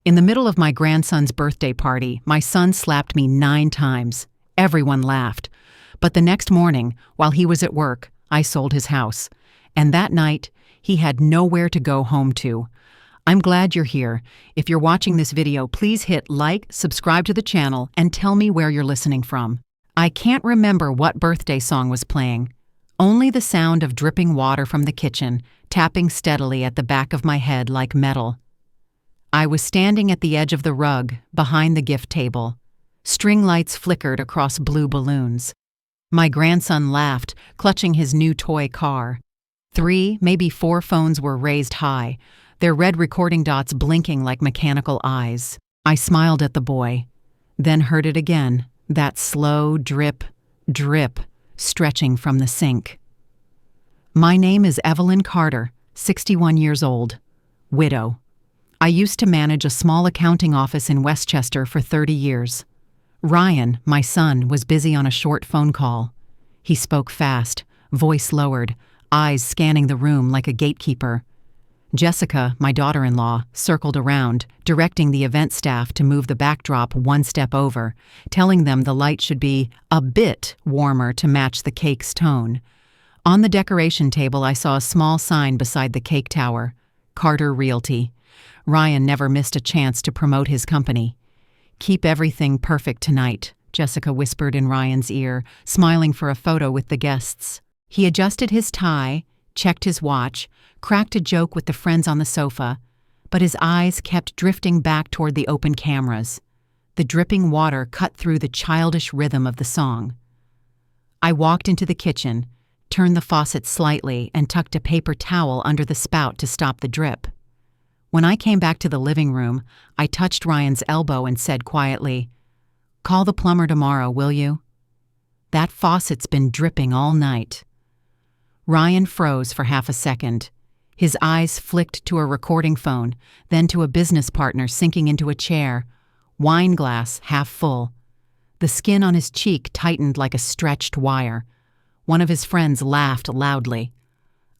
In the middle of my grandson's birthday party, my son slapped me 9 times. Everyone laughed. But the next morning, while he was at work, I sold his house. And that night, he had nowhere to go home to. I'm glad you're here. If you're watching this video, please hit like, subscribe to the channel, and tell me where you're listening from. I can't remember what birthday song was playing. Only the sound of dripping water from the kitchen, tapping steadily at the back of my head like metal. I was standing at the edge of the rug, behind the gift table. String lights flickered across blue balloons. My grandson laughed, clutching his new toy car. 3, maybe 4 phones were raised high, their red recording dots blinking like mechanical eyes. I smiled at the boy, then heard it again, that slow drip, drip, stretching from the sink. My name is Evelyn Carter, 61 years old, widow. I used to manage a small accounting office in Westchester for 30 years. Ryan, my son, was busy on a short phone call. He spoke fast, voice lowered, eyes scanning the room like a gatekeeper. Jessica, my daughter-in-law, circled around, directing the event staff to move the backdrop one step over, telling them the light should be a bit warmer to match the cake's tone. On the decoration table, I saw a small sign beside the cake tower, Carter Realty. Ryan never missed a chance to promote his company. "Keep everything perfect tonight," Jessica whispered in Ryan's ear, smiling for a photo with the guests. He adjusted his tie, checked his watch, cracked a joke with the friends on the sofa, but his eyes kept drifting back toward the open cameras. The dripping water cut through the childish rhythm of the song. I walked into the kitchen, turned the faucet slightly, and tucked a paper towel under the spout to stop the drip. When I came back to the living room, I touched Ryan's elbow and said quietly, "Call the plumber tomorrow, will you? That faucet's been dripping all night." Ryan froze for half a second. His eyes flicked to a recording phone, then to a business partner sinking into a chair, wine glass half full. The skin on his cheek tightened like a stretched wire. One of his friends laughed loudly.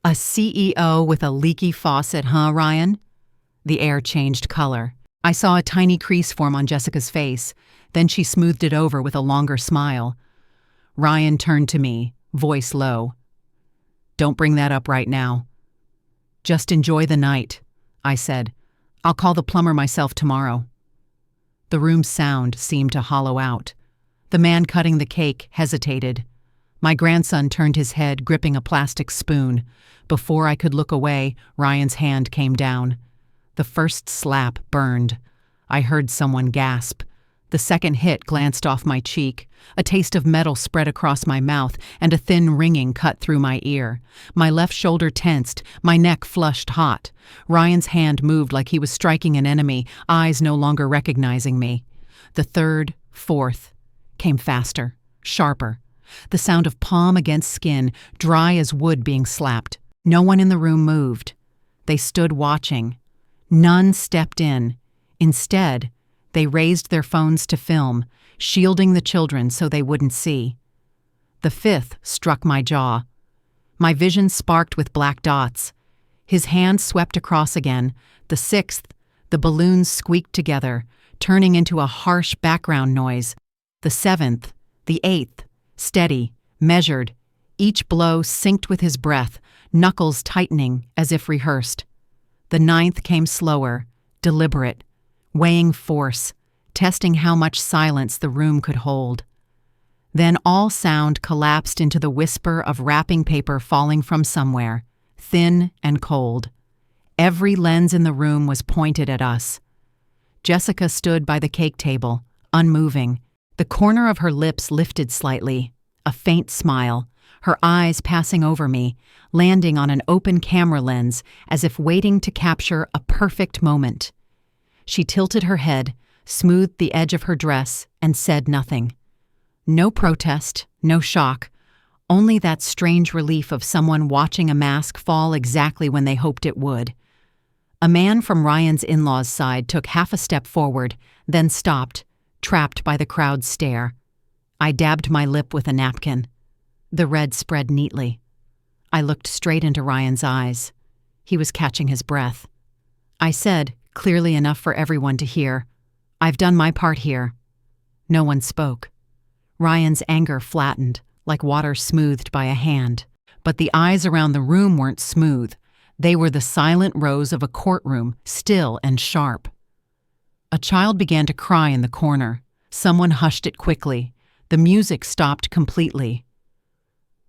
"A CEO with a leaky faucet, huh, Ryan?" The air changed color. I saw a tiny crease form on Jessica's face, then she smoothed it over with a longer smile. Ryan turned to me, voice low. "Don't bring that up right now." "Just enjoy the night," I said. "I'll call the plumber myself tomorrow." The room's sound seemed to hollow out. The man cutting the cake hesitated. My grandson turned his head, gripping a plastic spoon. Before I could look away, Ryan's hand came down. The first slap burned. I heard someone gasp. The second hit glanced off my cheek. A taste of metal spread across my mouth, and a thin ringing cut through my ear. My left shoulder tensed, my neck flushed hot. Ryan's hand moved like he was striking an enemy, eyes no longer recognizing me. The third, fourth, came faster, sharper. The sound of palm against skin, dry as wood being slapped. No one in the room moved. They stood watching. None stepped in. Instead, they raised their phones to film, shielding the children so they wouldn't see. The fifth struck my jaw. My vision sparked with black dots. His hand swept across again. The sixth, the balloons squeaked together, turning into a harsh background noise. The seventh, the eighth, steady, measured, each blow synced with his breath, knuckles tightening as if rehearsed. The ninth came slower, deliberate, weighing force, testing how much silence the room could hold. Then all sound collapsed into the whisper of wrapping paper falling from somewhere, thin and cold. Every lens in the room was pointed at us. Jessica stood by the cake table, unmoving. The corner of her lips lifted slightly, a faint smile, her eyes passing over me, landing on an open camera lens as if waiting to capture a perfect moment. She tilted her head, smoothed the edge of her dress, and said nothing. No protest, no shock, only that strange relief of someone watching a mask fall exactly when they hoped it would. A man from Ryan's in-laws' side took half a step forward, then stopped, trapped by the crowd's stare. I dabbed my lip with a napkin. The red spread neatly. I looked straight into Ryan's eyes. He was catching his breath. I said, clearly enough for everyone to hear. "I've done my part here." No one spoke. Ryan's anger flattened, like water smoothed by a hand. But the eyes around the room weren't smooth. They were the silent rows of a courtroom, still and sharp. A child began to cry in the corner. Someone hushed it quickly. The music stopped completely.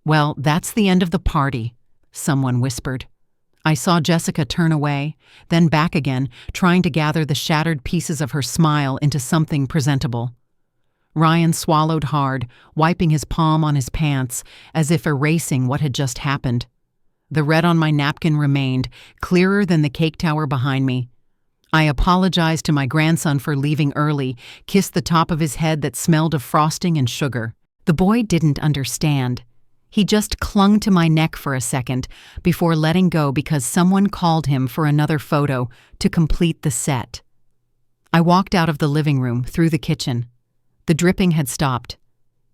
"Well, that's the end of the party," someone whispered. I saw Jessica turn away, then back again, trying to gather the shattered pieces of her smile into something presentable. Ryan swallowed hard, wiping his palm on his pants, as if erasing what had just happened. The red on my napkin remained, clearer than the cake tower behind me. I apologized to my grandson for leaving early, kissed the top of his head that smelled of frosting and sugar. The boy didn't understand. He just clung to my neck for a second before letting go because someone called him for another photo to complete the set. I walked out of the living room, through the kitchen. The dripping had stopped.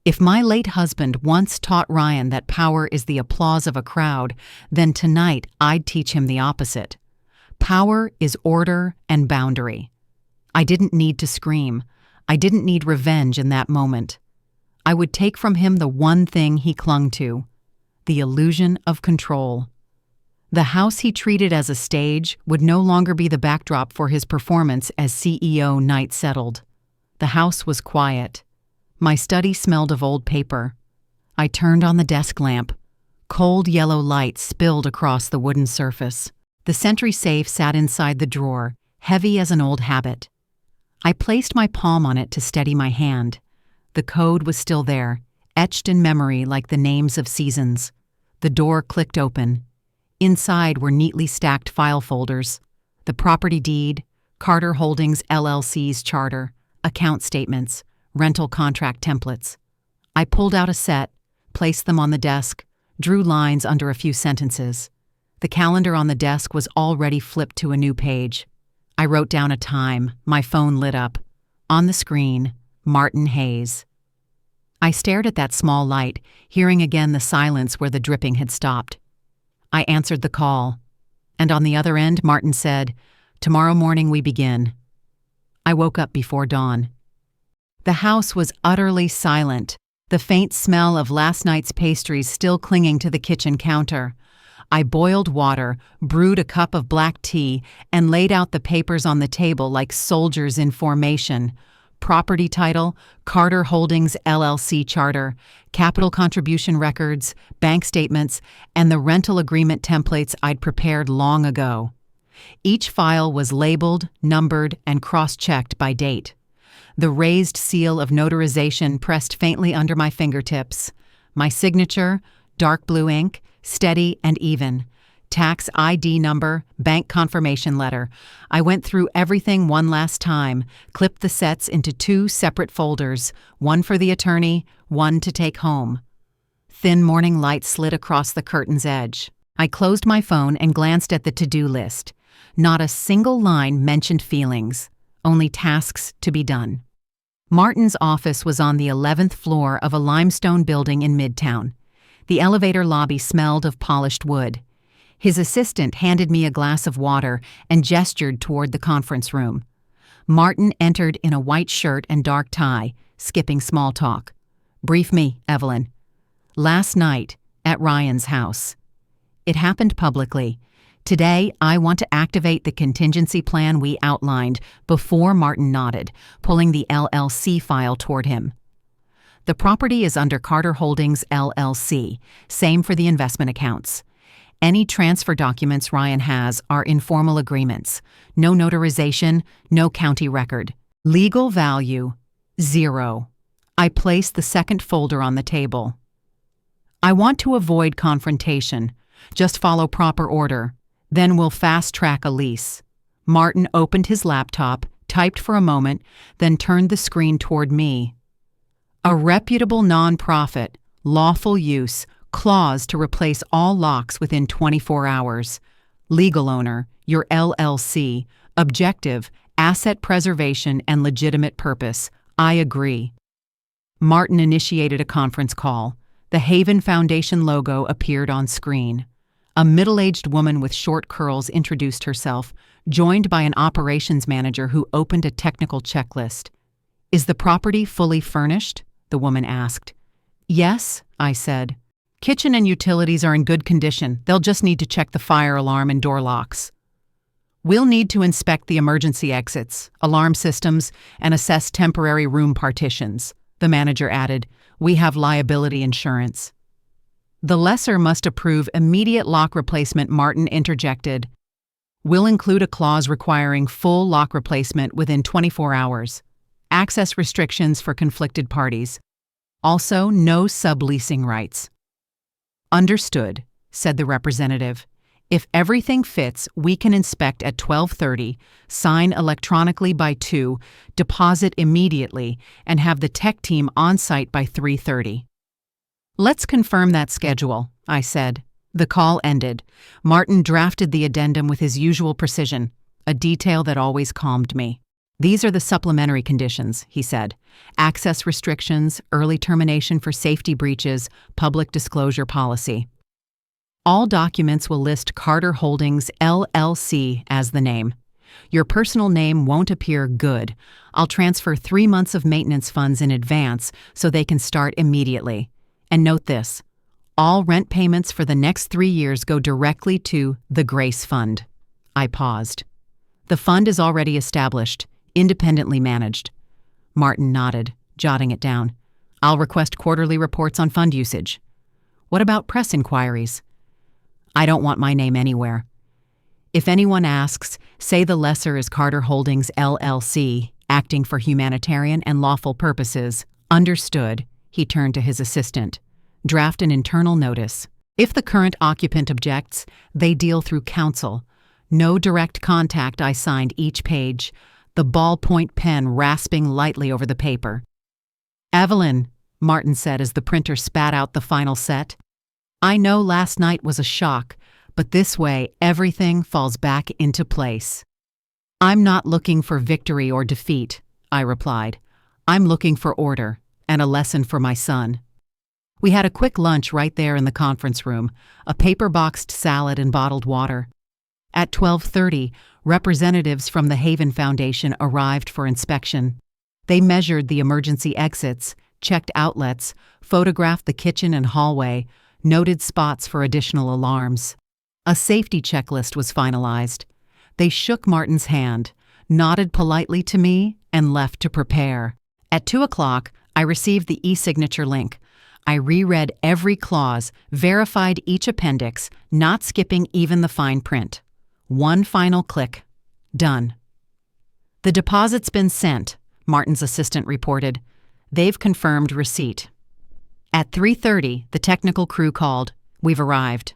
If my late husband once taught Ryan that power is the applause of a crowd, then tonight I'd teach him the opposite. Power is order and boundary. I didn't need to scream. I didn't need revenge in that moment. I would take from him the one thing he clung to, the illusion of control. The house he treated as a stage would no longer be the backdrop for his performance as CEO night settled. The house was quiet. My study smelled of old paper. I turned on the desk lamp. Cold yellow light spilled across the wooden surface. The sentry safe sat inside the drawer, heavy as an old habit. I placed my palm on it to steady my hand. The code was still there, etched in memory like the names of seasons. The door clicked open. Inside were neatly stacked file folders. The property deed, Carter Holdings LLC's charter, account statements, rental contract templates. I pulled out a set, placed them on the desk, drew lines under a few sentences. The calendar on the desk was already flipped to a new page. I wrote down a time. My phone lit up. On the screen, Martin Hayes. I stared at that small light, hearing again the silence where the dripping had stopped. I answered the call. And on the other end, Martin said, "Tomorrow morning we begin." I woke up before dawn. The house was utterly silent, the faint smell of last night's pastries still clinging to the kitchen counter. I boiled water, brewed a cup of black tea, and laid out the papers on the table like soldiers in formation. Property title, Carter Holdings LLC charter, capital contribution records, bank statements, and the rental agreement templates I'd prepared long ago. Each file was labeled, numbered, and cross-checked by date. The raised seal of notarization pressed faintly under my fingertips. My signature, dark blue ink, steady and even. Tax ID number, bank confirmation letter. I went through everything one last time, clipped the sets into 2 separate folders, one for the attorney, one to take home. Thin morning light slid across the curtain's edge. I closed my phone and glanced at the to-do list. Not a single line mentioned feelings, only tasks to be done. Martin's office was on the 11th floor of a limestone building in Midtown. The elevator lobby smelled of polished wood. His assistant handed me a glass of water and gestured toward the conference room. Martin entered in a white shirt and dark tie, skipping small talk. "Brief me, Evelyn." "Last night, at Ryan's house." It happened publicly. Today, I want to activate the contingency plan we outlined before Martin nodded, pulling the LLC file toward him. The property is under Carter Holdings LLC, same for the investment accounts. Any transfer documents Ryan has are informal agreements. No notarization, no county record. Legal value, 0. I placed the second folder on the table. I want to avoid confrontation. Just follow proper order. Then we'll fast-track a lease. Martin opened his laptop, typed for a moment, then turned the screen toward me. A reputable nonprofit, lawful use, clause to replace all locks within 24 hours. Legal owner, your LLC. Objective, asset preservation and legitimate purpose. I agree. Martin initiated a conference call. The Haven Foundation logo appeared on screen. A middle-aged woman with short curls introduced herself, joined by an operations manager who opened a technical checklist. "Is the property fully furnished?" the woman asked. "Yes," I said. "Kitchen and utilities are in good condition. They'll just need to check the fire alarm and door locks. We'll need to inspect the emergency exits, alarm systems, and assess temporary room partitions," the manager added. "We have liability insurance." "The lessor must approve immediate lock replacement," Martin interjected. "We'll include a clause requiring full lock replacement within 24 hours. Access restrictions for conflicted parties. Also, no subleasing rights." "Understood," said the representative. "If everything fits, we can inspect at 12:30, sign electronically by 2, deposit immediately, and have the tech team on site by 3:30. "Let's confirm that schedule," I said. The call ended. Martin drafted the addendum with his usual precision, a detail that always calmed me. "These are the supplementary conditions," he said. "Access restrictions, early termination for safety breaches, public disclosure policy. All documents will list Carter Holdings, LLC as the name. Your personal name won't appear. Good. I'll transfer 3 months of maintenance funds in advance so they can start immediately. And note this, all rent payments for the next 3 years go directly to the Grace Fund." I paused. "The fund is already established, independently managed." Martin nodded, jotting it down. "I'll request quarterly reports on fund usage." "What about press inquiries?" "I don't want my name anywhere. If anyone asks, say the lessor is Carter Holdings, LLC, acting for humanitarian and lawful purposes." "Understood." He turned to his assistant. "Draft an internal notice. If the current occupant objects, they deal through counsel. No direct contact." I signed each page, the ballpoint pen rasping lightly over the paper. "Evelyn," Martin said as the printer spat out the final set, "I know last night was a shock, but this way everything falls back into place." "I'm not looking for victory or defeat," I replied. "I'm looking for order and a lesson for my son." We had a quick lunch right there in the conference room, a paper-boxed salad and bottled water. At 12:30, representatives from the Haven Foundation arrived for inspection. They measured the emergency exits, checked outlets, photographed the kitchen and hallway, noted spots for additional alarms. A safety checklist was finalized. They shook Martin's hand, nodded politely to me, and left to prepare. At 2 o'clock, I received the e-signature link. I reread every clause, verified each appendix, not skipping even the fine print. One final click. Done. "The deposit's been sent," Martin's assistant reported. "They've confirmed receipt." At 3:30, the technical crew called. "We've arrived."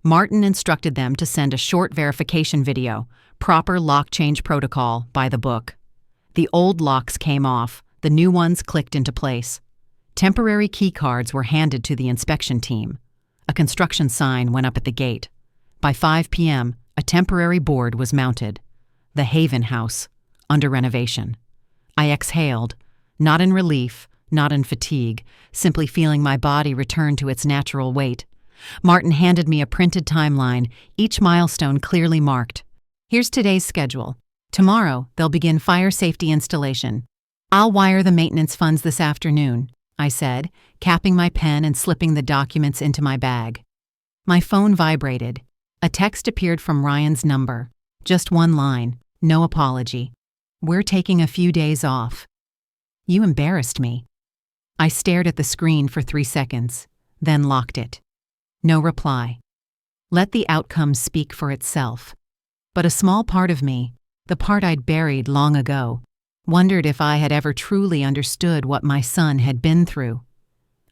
Martin instructed them to send a short verification video, proper lock change protocol, by the book. The old locks came off, the new ones clicked into place. Temporary key cards were handed to the inspection team. A construction sign went up at the gate. By 5 p.m., a temporary board was mounted. The Haven House, under renovation. I exhaled, not in relief, not in fatigue, simply feeling my body return to its natural weight. Martin handed me a printed timeline, each milestone clearly marked. "Here's today's schedule. Tomorrow, they'll begin fire safety installation. I'll wire the maintenance funds this afternoon," I said, capping my pen and slipping the documents into my bag. My phone vibrated. A text appeared from Ryan's number. Just one line, no apology. "We're taking a few days off." "You embarrassed me." I stared at the screen for 3 seconds, then locked it. No reply. Let the outcome speak for itself. But a small part of me, the part I'd buried long ago, wondered if I had ever truly understood what my son had been through.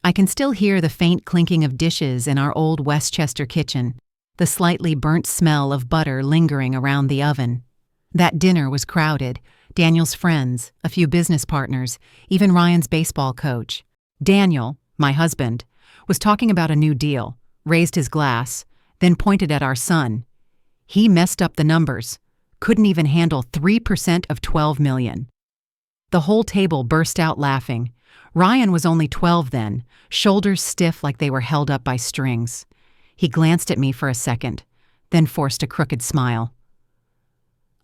I can still hear the faint clinking of dishes in our old Westchester kitchen, the slightly burnt smell of butter lingering around the oven. That dinner was crowded. Daniel's friends, a few business partners, even Ryan's baseball coach. Daniel, my husband, was talking about a new deal, raised his glass, then pointed at our son. He messed up the numbers, couldn't even handle 3% of 12 million. The whole table burst out laughing. Ryan was only 12 then, shoulders stiff like they were held up by strings. He glanced at me for a second, then forced a crooked smile.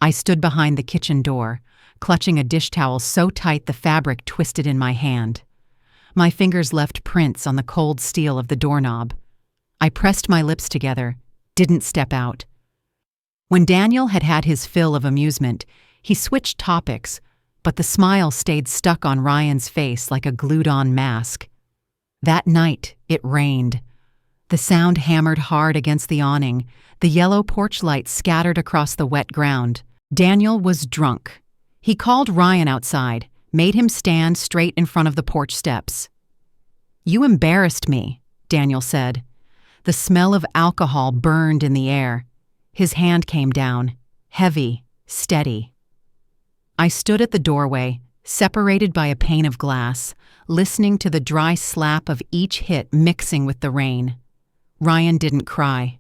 I stood behind the kitchen door, clutching a dish towel so tight the fabric twisted in my hand. My fingers left prints on the cold steel of the doorknob. I pressed my lips together, didn't step out. When Daniel had had his fill of amusement, he switched topics, but the smile stayed stuck on Ryan's face like a glued-on mask. That night, it rained. The sound hammered hard against the awning, the yellow porch light scattered across the wet ground. Daniel was drunk. He called Ryan outside, made him stand straight in front of the porch steps. "You embarrassed me," Daniel said. The smell of alcohol burned in the air. His hand came down, heavy, steady. I stood at the doorway, separated by a pane of glass, listening to the dry slap of each hit mixing with the rain. Ryan didn't cry.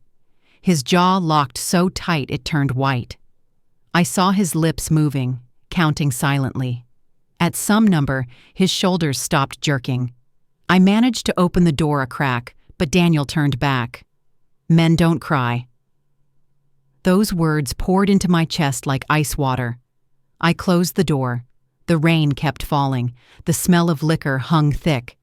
His jaw locked so tight it turned white. I saw his lips moving, counting silently. At some number, his shoulders stopped jerking. I managed to open the door a crack, but Daniel turned back. "Men don't cry." Those words poured into my chest like ice water. I closed the door. The rain kept falling. The smell of liquor hung thick.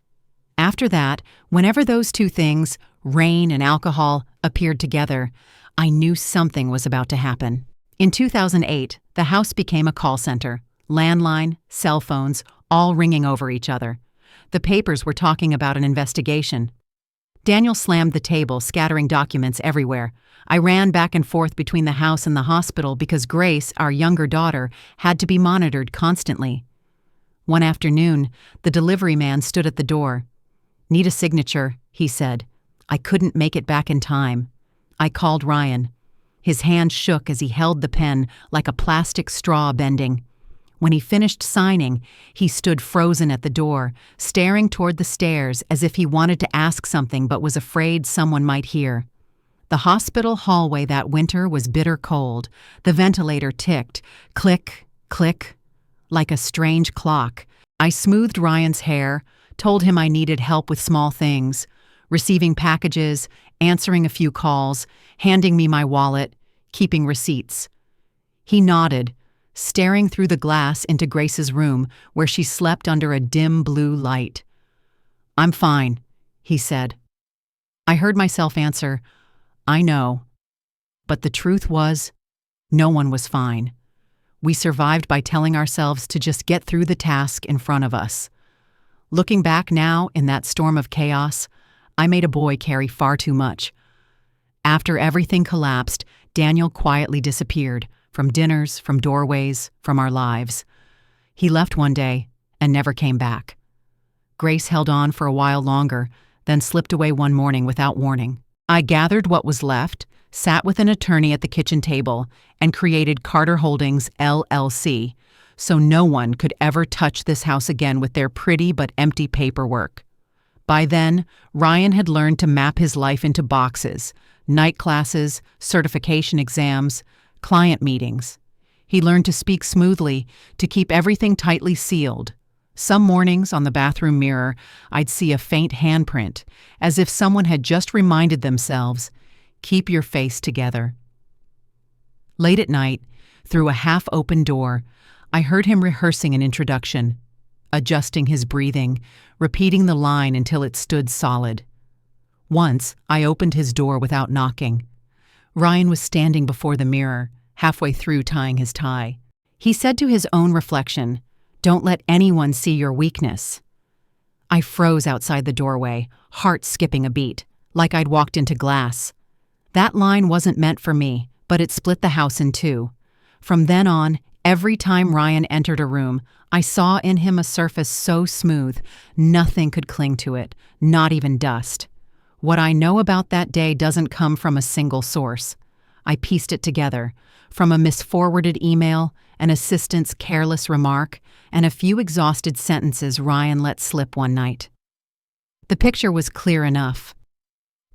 After that, whenever those two things, rain and alcohol, appeared together, I knew something was about to happen. In 2008, the house became a call center. Landline, cell phones, all ringing over each other. The papers were talking about an investigation. Daniel slammed the table, scattering documents everywhere. I ran back and forth between the house and the hospital because Grace, our younger daughter, had to be monitored constantly. One afternoon, the delivery man stood at the door. "Need a signature," he said. I couldn't make it back in time. I called Ryan. His hand shook as he held the pen like a plastic straw bending. When he finished signing, he stood frozen at the door, staring toward the stairs as if he wanted to ask something but was afraid someone might hear. The hospital hallway that winter was bitter cold. The ventilator ticked, click, click, like a strange clock. I smoothed Ryan's hair, told him I needed help with small things, receiving packages, answering a few calls, handing me my wallet, keeping receipts. He nodded, staring through the glass into Grace's room where she slept under a dim blue light. "I'm fine," he said. I heard myself answer, "I know." But the truth was, no one was fine. We survived by telling ourselves to just get through the task in front of us. Looking back now in that storm of chaos, I made a boy carry far too much. After everything collapsed, Daniel quietly disappeared, from dinners, from doorways, from our lives. He left one day and never came back. Grace held on for a while longer, then slipped away one morning without warning. I gathered what was left, sat with an attorney at the kitchen table, and created Carter Holdings, LLC, so no one could ever touch this house again with their pretty but empty paperwork. By then, Ryan had learned to map his life into boxes: night classes, certification exams, client meetings. He learned to speak smoothly, to keep everything tightly sealed. Some mornings on the bathroom mirror, I'd see a faint handprint, as if someone had just reminded themselves, "Keep your face together." Late at night, through a half-open door, I heard him rehearsing an introduction, adjusting his breathing, repeating the line until it stood solid. Once, I opened his door without knocking. Ryan was standing before the mirror, halfway through tying his tie. He said to his own reflection, "Don't let anyone see your weakness." I froze outside the doorway, heart skipping a beat, like I'd walked into glass. That line wasn't meant for me, but it split the house in two. From then on, every time Ryan entered a room, I saw in him a surface so smooth, nothing could cling to it, not even dust. What I know about that day doesn't come from a single source. I pieced it together, from a misforwarded email, an assistant's careless remark, and a few exhausted sentences Ryan let slip one night. The picture was clear enough.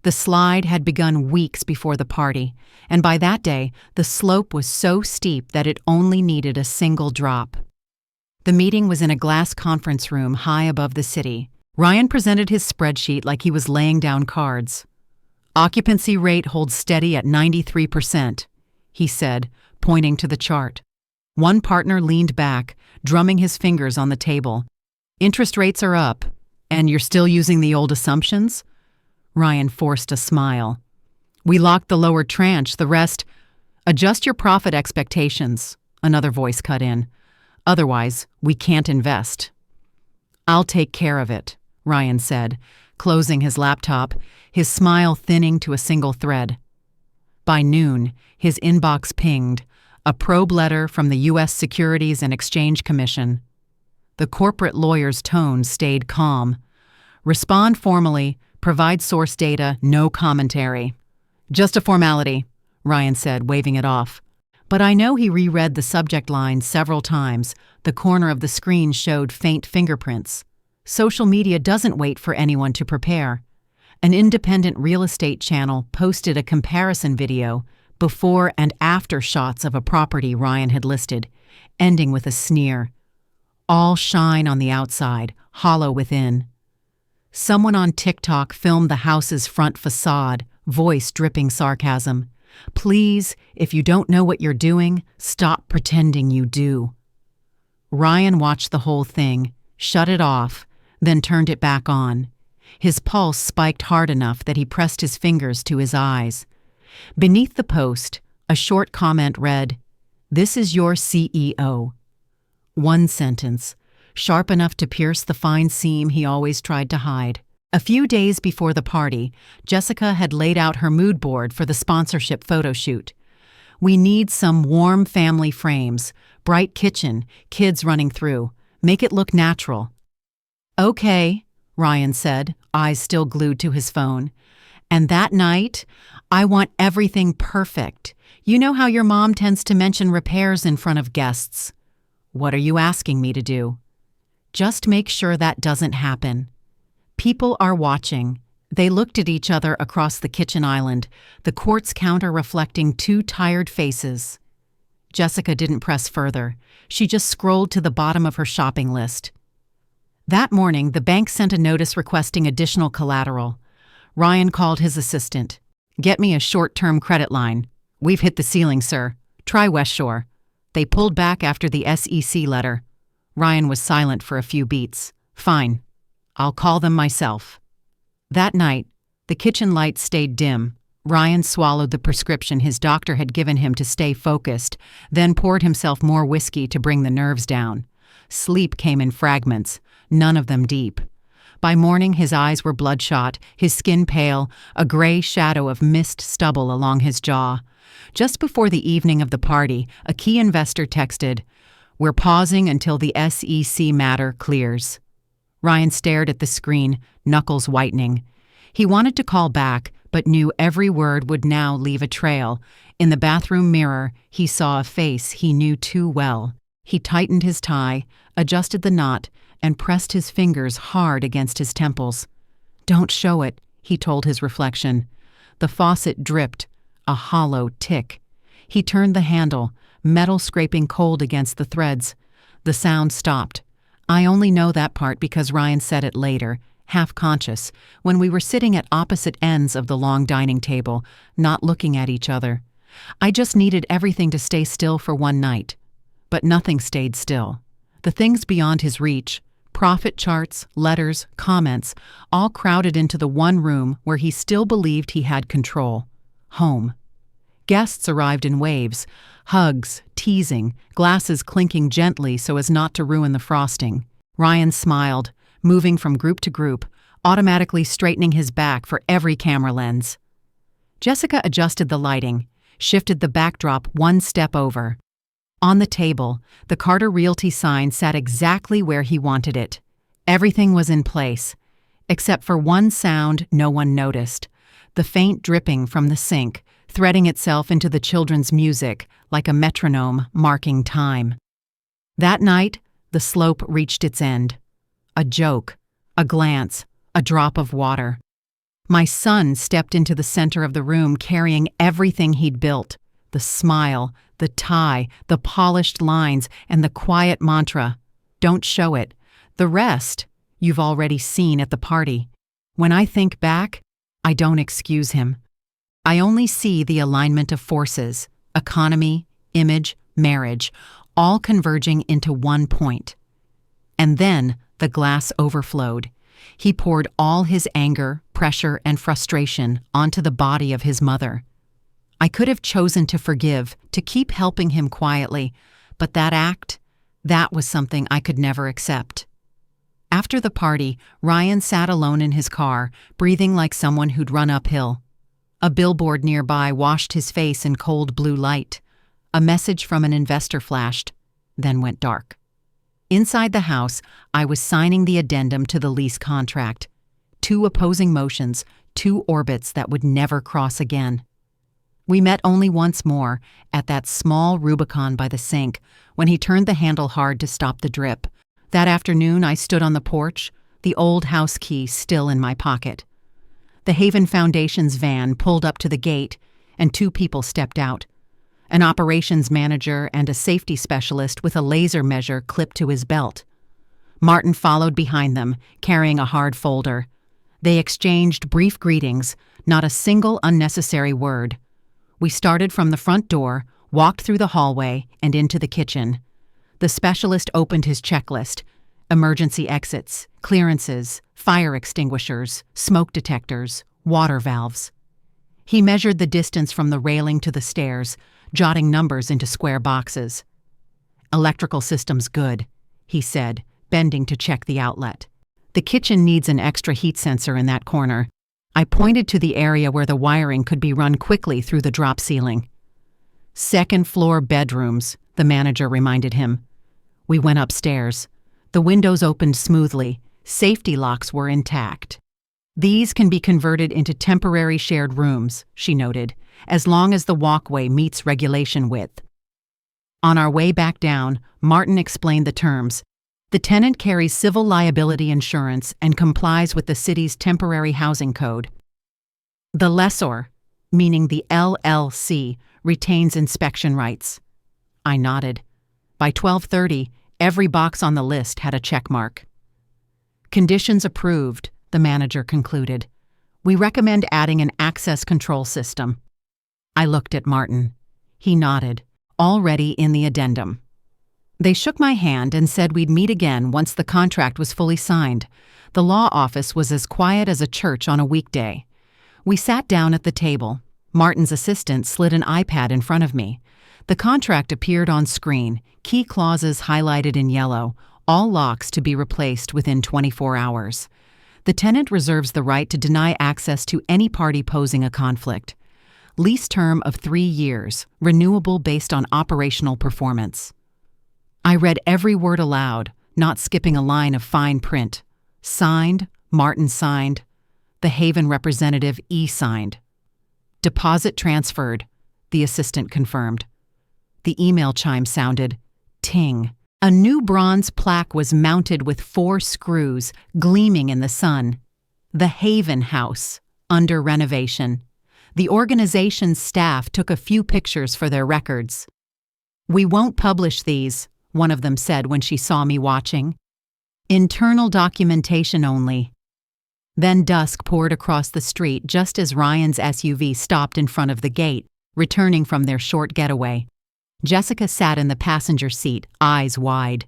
The slide had begun weeks before the party, and by that day, the slope was so steep that it only needed a single drop. The meeting was in a glass conference room high above the city. Ryan presented his spreadsheet like he was laying down cards. Occupancy rate holds steady at 93%, he said, pointing to the chart. One partner leaned back, drumming his fingers on the table. Interest rates are up, and you're still using the old assumptions? Ryan forced a smile. We locked the lower tranche, the rest. Adjust your profit expectations, another voice cut in. Otherwise, we can't invest. I'll take care of it, Ryan said, closing his laptop, his smile thinning to a single thread. By noon, his inbox pinged, a probe letter from the U.S. Securities and Exchange Commission. The corporate lawyer's tone stayed calm. Respond formally, provide source data, no commentary. Just a formality, Ryan said, waving it off. But I know he reread the subject line several times. The corner of the screen showed faint fingerprints. Social media doesn't wait for anyone to prepare. An independent real estate channel posted a comparison video, before and after shots of a property Ryan had listed, ending with a sneer. All shine on the outside, hollow within. Someone on TikTok filmed the house's front facade, voice dripping sarcasm. Please, if you don't know what you're doing, stop pretending you do. Ryan watched the whole thing, shut it off, then turned it back on. His pulse spiked hard enough that he pressed his fingers to his eyes. Beneath the post, a short comment read, "This is your CEO." One sentence, sharp enough to pierce the fine seam he always tried to hide. A few days before the party, Jessica had laid out her mood board for the sponsorship photo shoot. We need some warm family frames, bright kitchen, kids running through. Make it look natural. Okay, Ryan said, eyes still glued to his phone. And that night, I want everything perfect. You know how your mom tends to mention repairs in front of guests. What are you asking me to do? Just make sure that doesn't happen. People are watching. They looked at each other across the kitchen island, the quartz counter reflecting two tired faces. Jessica didn't press further. She just scrolled to the bottom of her shopping list. That morning, the bank sent a notice requesting additional collateral. Ryan called his assistant. Get me a short-term credit line. We've hit the ceiling, sir. Try West Shore. They pulled back after the SEC letter. Ryan was silent for a few beats. Fine. I'll call them myself. That night, the kitchen lights stayed dim. Ryan swallowed the prescription his doctor had given him to stay focused, then poured himself more whiskey to bring the nerves down. Sleep came in fragments, none of them deep. By morning, his eyes were bloodshot, his skin pale, a gray shadow of mist stubble along his jaw. Just before the evening of the party, a key investor texted, "We're pausing until the SEC matter clears." Ryan stared at the screen, knuckles whitening. He wanted to call back, but knew every word would now leave a trail. In the bathroom mirror, he saw a face he knew too well. He tightened his tie, adjusted the knot, and pressed his fingers hard against his temples. "Don't show it," he told his reflection. The faucet dripped, a hollow tick. He turned the handle, metal scraping cold against the threads. The sound stopped. I only know that part because Ryan said it later, half-conscious, when we were sitting at opposite ends of the long dining table, not looking at each other. I just needed everything to stay still for one night. But nothing stayed still. The things beyond his reach, profit charts, letters, comments, all crowded into the one room where he still believed he had control. Home. Guests arrived in waves, hugs, teasing, glasses clinking gently so as not to ruin the frosting. Ryan smiled, moving from group to group, automatically straightening his back for every camera lens. Jessica adjusted the lighting, shifted the backdrop one step over. On the table, the Carter Realty sign sat exactly where he wanted it. Everything was in place, except for one sound no one noticed, the faint dripping from the sink, threading itself into the children's music like a metronome marking time. That night, the slope reached its end. A joke, a glance, a drop of water. My son stepped into the center of the room carrying everything he'd built, the smile, the tie, the polished lines, and the quiet mantra, "Don't show it. The rest, you've already seen at the party." When I think back, I don't excuse him. I only see the alignment of forces, economy, image, marriage, all converging into one point. And then the glass overflowed. He poured all his anger, pressure, and frustration onto the body of his mother. I could have chosen to forgive, to keep helping him quietly, but that was something I could never accept. After the party, Ryan sat alone in his car, breathing like someone who'd run uphill. A billboard nearby washed his face in cold blue light. A message from an investor flashed, then went dark. Inside the house, I was signing the addendum to the lease contract. 2 opposing motions, 2 orbits that would never cross again. We met only once more, at that small Rubicon by the sink, when he turned the handle hard to stop the drip. That afternoon I stood on the porch, the old house key still in my pocket. The Haven Foundation's van pulled up to the gate, and 2 people stepped out. An operations manager and a safety specialist with a laser measure clipped to his belt. Martin followed behind them, carrying a hard folder. They exchanged brief greetings, not a single unnecessary word. We started from the front door, walked through the hallway, and into the kitchen. The specialist opened his checklist: emergency exits, clearances, fire extinguishers, smoke detectors, water valves. He measured the distance from the railing to the stairs, jotting numbers into square boxes. "Electrical system's good," he said, bending to check the outlet. "The kitchen needs an extra heat sensor in that corner." I pointed to the area where the wiring could be run quickly through the drop ceiling. "Second-floor bedrooms," the manager reminded him. We went upstairs. The windows opened smoothly. Safety locks were intact. "These can be converted into temporary shared rooms," she noted, "as long as the walkway meets regulation width." On our way back down, Martin explained the terms. The tenant carries civil liability insurance and complies with the city's temporary housing code. The lessor, meaning the LLC, retains inspection rights. I nodded. By 12:30, every box on the list had a check mark. "Conditions approved," the manager concluded. "We recommend adding an access control system." I looked at Martin. He nodded, already in the addendum. They shook my hand and said we'd meet again once the contract was fully signed. The law office was as quiet as a church on a weekday. We sat down at the table. Martin's assistant slid an iPad in front of me. The contract appeared on screen, key clauses highlighted in yellow, all locks to be replaced within 24 hours. The tenant reserves the right to deny access to any party posing a conflict. Lease term of 3 years, renewable based on operational performance. I read every word aloud, not skipping a line of fine print. Signed, Martin signed. The Haven representative e-signed. "Deposit transferred," the assistant confirmed. The email chime sounded. Ting. A new bronze plaque was mounted with 4 screws, gleaming in the sun. "The Haven House, under renovation." The organization's staff took a few pictures for their records. "We won't publish these," one of them said when she saw me watching. "Internal documentation only." Then dusk poured across the street just as Ryan's SUV stopped in front of the gate, returning from their short getaway. Jessica sat in the passenger seat, eyes wide.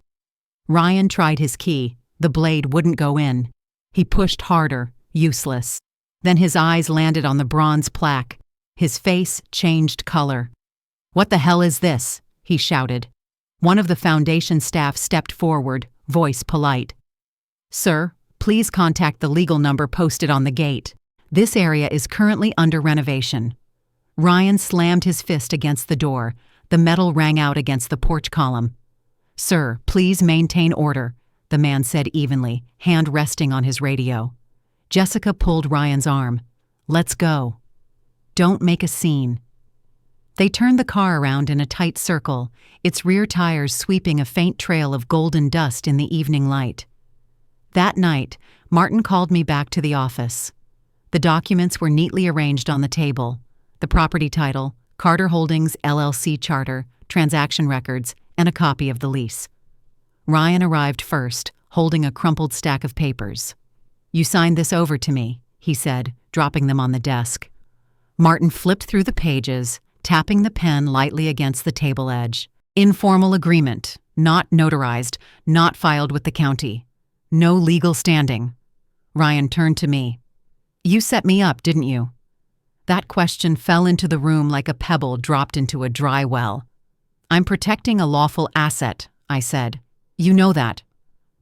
Ryan tried his key. The blade wouldn't go in. He pushed harder, useless. Then his eyes landed on the bronze plaque. His face changed color. "What the hell is this?" he shouted. One of the foundation staff stepped forward, voice polite. "Sir, please contact the legal number posted on the gate. This area is currently under renovation." Ryan slammed his fist against the door. The metal rang out against the porch column. "Sir, please maintain order," the man said evenly, hand resting on his radio. Jessica pulled Ryan's arm. "Let's go. Don't make a scene." They turned the car around in a tight circle, its rear tires sweeping a faint trail of golden dust in the evening light. That night, Martin called me back to the office. The documents were neatly arranged on the table. The property title, Carter Holdings LLC charter, transaction records, and a copy of the lease. Ryan arrived first, holding a crumpled stack of papers. "You signed this over to me," he said, dropping them on the desk. Martin flipped through the pages, tapping the pen lightly against the table edge. Informal agreement, not notarized, not filed with the county. No legal standing. Ryan turned to me. You set me up, didn't you? That question fell into the room like a pebble dropped into a dry well. I'm protecting a lawful asset, I said. You know that.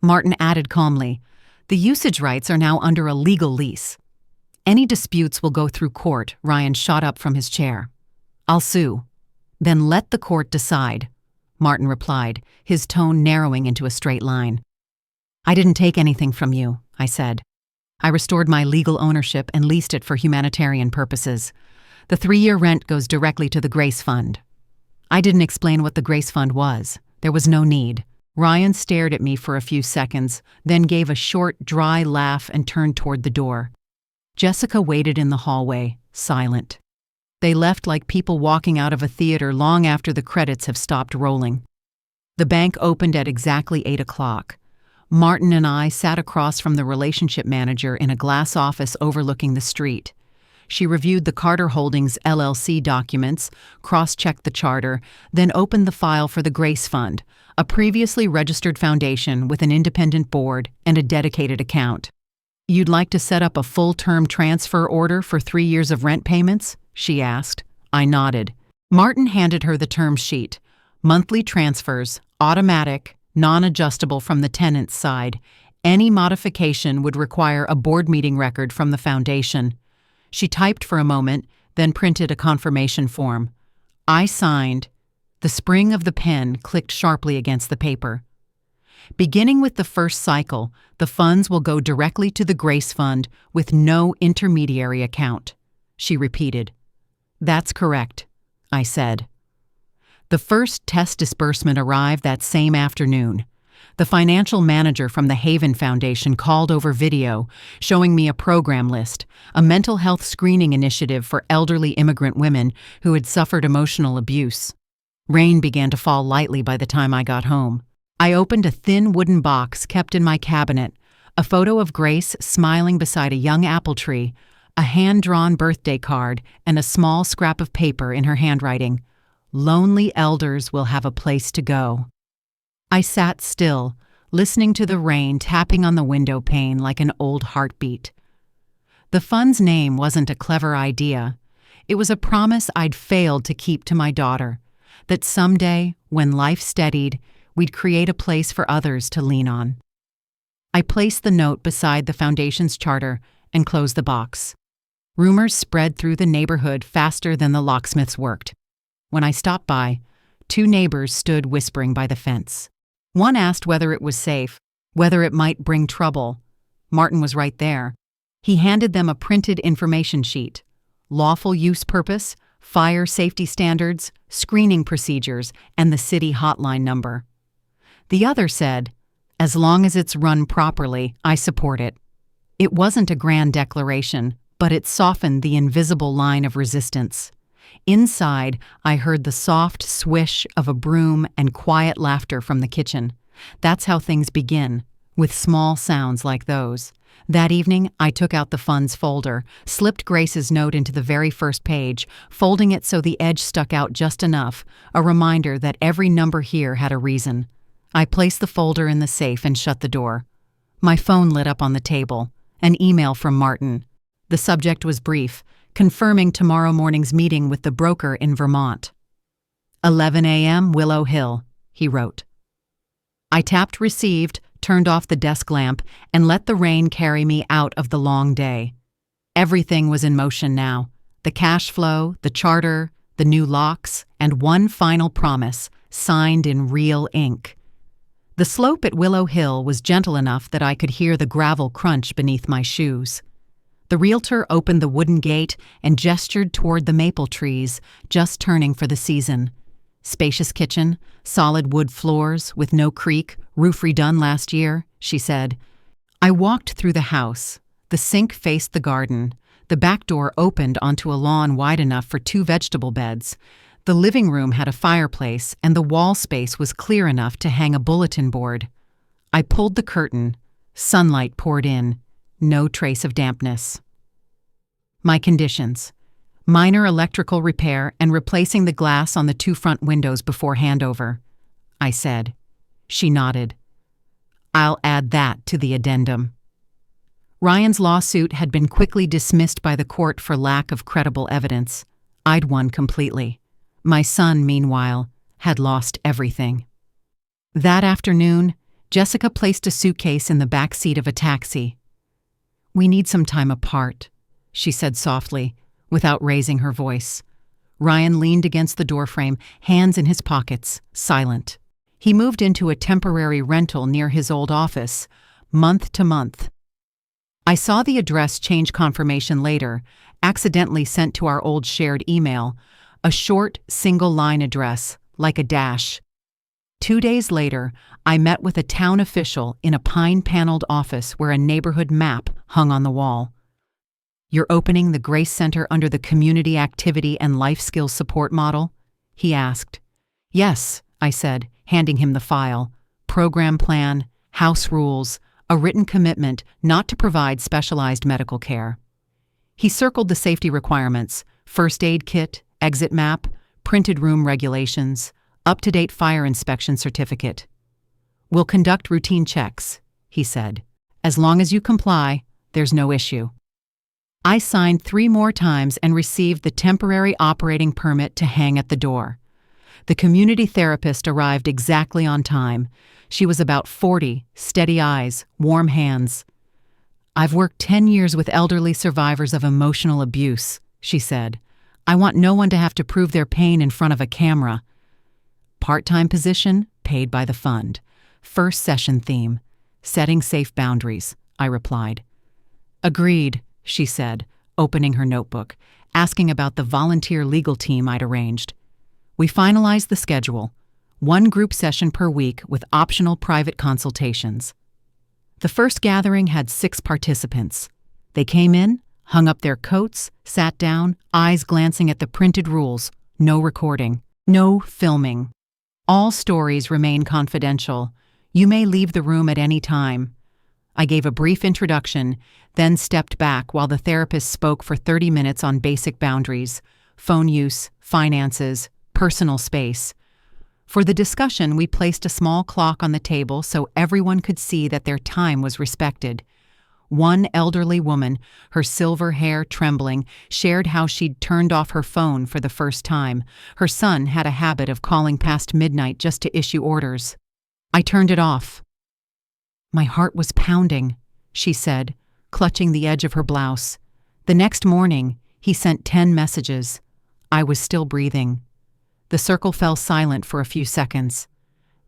Martin added calmly. The usage rights are now under a legal lease. Any disputes will go through court. Ryan shot up from his chair. I'll sue. Then let the court decide, Martin replied, his tone narrowing into a straight line. I didn't take anything from you, I said. I restored my legal ownership and leased it for humanitarian purposes. The 3-year rent goes directly to the Grace Fund. I didn't explain what the Grace Fund was. There was no need. Ryan stared at me for a few seconds, then gave a short, dry laugh and turned toward the door. Jessica waited in the hallway, silent. They left like people walking out of a theater long after the credits have stopped rolling. The bank opened at exactly 8 o'clock. Martin and I sat across from the relationship manager in a glass office overlooking the street. She reviewed the Carter Holdings LLC documents, cross-checked the charter, then opened the file for the Grace Fund, a previously registered foundation with an independent board and a dedicated account. You'd like to set up a full-term transfer order for 3 years of rent payments? She asked. I nodded. Martin handed her the term sheet. Monthly transfers, automatic, non-adjustable from the tenant's side. Any modification would require a board meeting record from the foundation. She typed for a moment, then printed a confirmation form. I signed. The spring of the pen clicked sharply against the paper. Beginning with the first cycle, the funds will go directly to the Grace Fund with no intermediary account, she repeated. That's correct, I said. The first test disbursement arrived that same afternoon. The financial manager from the Haven Foundation called over video, showing me a program list, a mental health screening initiative for elderly immigrant women who had suffered emotional abuse. Rain began to fall lightly by the time I got home. I opened a thin wooden box kept in my cabinet, a photo of Grace smiling beside a young apple tree, a hand-drawn birthday card, and a small scrap of paper in her handwriting. Lonely elders will have a place to go. I sat still, listening to the rain tapping on the window pane like an old heartbeat. The fund's name wasn't a clever idea. It was a promise I'd failed to keep to my daughter, that someday, when life steadied, we'd create a place for others to lean on. I placed the note beside the foundation's charter and closed the box. Rumors spread through the neighborhood faster than the locksmiths worked. When I stopped by, 2 neighbors stood whispering by the fence. One asked whether it was safe, whether it might bring trouble. Martin was right there. He handed them a printed information sheet. Lawful use purpose, fire safety standards, screening procedures, and the city hotline number. The other said, as long as it's run properly, I support it. It wasn't a grand declaration, but it softened the invisible line of resistance. Inside, I heard the soft swish of a broom and quiet laughter from the kitchen. That's how things begin, with small sounds like those. That evening, I took out the funds folder, slipped Grace's note into the very first page, folding it so the edge stuck out just enough, a reminder that every number here had a reason. I placed the folder in the safe and shut the door. My phone lit up on the table. An email from Martin. The subject was brief, confirming tomorrow morning's meeting with the broker in Vermont. 11 a.m. Willow Hill, he wrote. I tapped received, turned off the desk lamp, and let the rain carry me out of the long day. Everything was in motion now. The cash flow, the charter, the new locks, and one final promise, signed in real ink. The slope at Willow Hill was gentle enough that I could hear the gravel crunch beneath my shoes. The realtor opened the wooden gate and gestured toward the maple trees, just turning for the season. Spacious kitchen, solid wood floors with no creak, roof redone last year, she said. I walked through the house. The sink faced the garden. The back door opened onto a lawn wide enough for 2 vegetable beds. The living room had a fireplace, and the wall space was clear enough to hang a bulletin board. I pulled the curtain. Sunlight poured in. No trace of dampness. My conditions. Minor electrical repair and replacing the glass on the 2 front windows before handover, I said. She nodded. I'll add that to the addendum. Ryan's lawsuit had been quickly dismissed by the court for lack of credible evidence. I'd won completely. My son, meanwhile, had lost everything. That afternoon, Jessica placed a suitcase in the back seat of a taxi. "We need some time apart," she said softly, without raising her voice. Ryan leaned against the doorframe, hands in his pockets, silent. He moved into a temporary rental near his old office, month to month. I saw the address change confirmation later, accidentally sent to our old shared email, a short, single-line address, like a dash. 2 days later, I met with a town official in a pine-paneled office where a neighborhood map hung on the wall. "You're opening the Grace Center under the Community Activity and Life Skills Support model?" he asked. "Yes," I said, handing him the file. "Program plan, house rules, a written commitment not to provide specialized medical care." He circled the safety requirements: first aid kit, exit map, printed room regulations, up-to-date fire inspection certificate. "We'll conduct routine checks," he said. "As long as you comply, there's no issue." I signed 3 more times and received the temporary operating permit to hang at the door. The community therapist arrived exactly on time. She was about 40, steady eyes, warm hands. "I've worked 10 years with elderly survivors of emotional abuse," she said. "I want no one to have to prove their pain in front of a camera." Part-time position, paid by the fund. First session theme: setting safe boundaries, I replied. "Agreed," she said, opening her notebook, asking about the volunteer legal team I'd arranged. We finalized the schedule: 1 group session per week with optional private consultations. The first gathering had 6 participants. They came in, hung up their coats, sat down, eyes glancing at the printed rules: no recording, no filming. All stories remain confidential. You may leave the room at any time. I gave a brief introduction, then stepped back while the therapist spoke for 30 minutes on basic boundaries: phone use, finances, personal space. For the discussion, we placed a small clock on the table so everyone could see that their time was respected. One elderly woman, her silver hair trembling, shared how she'd turned off her phone for the first time. Her son had a habit of calling past midnight just to issue orders. "I turned it off." "My heart was pounding," she said, clutching the edge of her blouse. The next morning, he sent 10 messages. I was still breathing. The circle fell silent for a few seconds.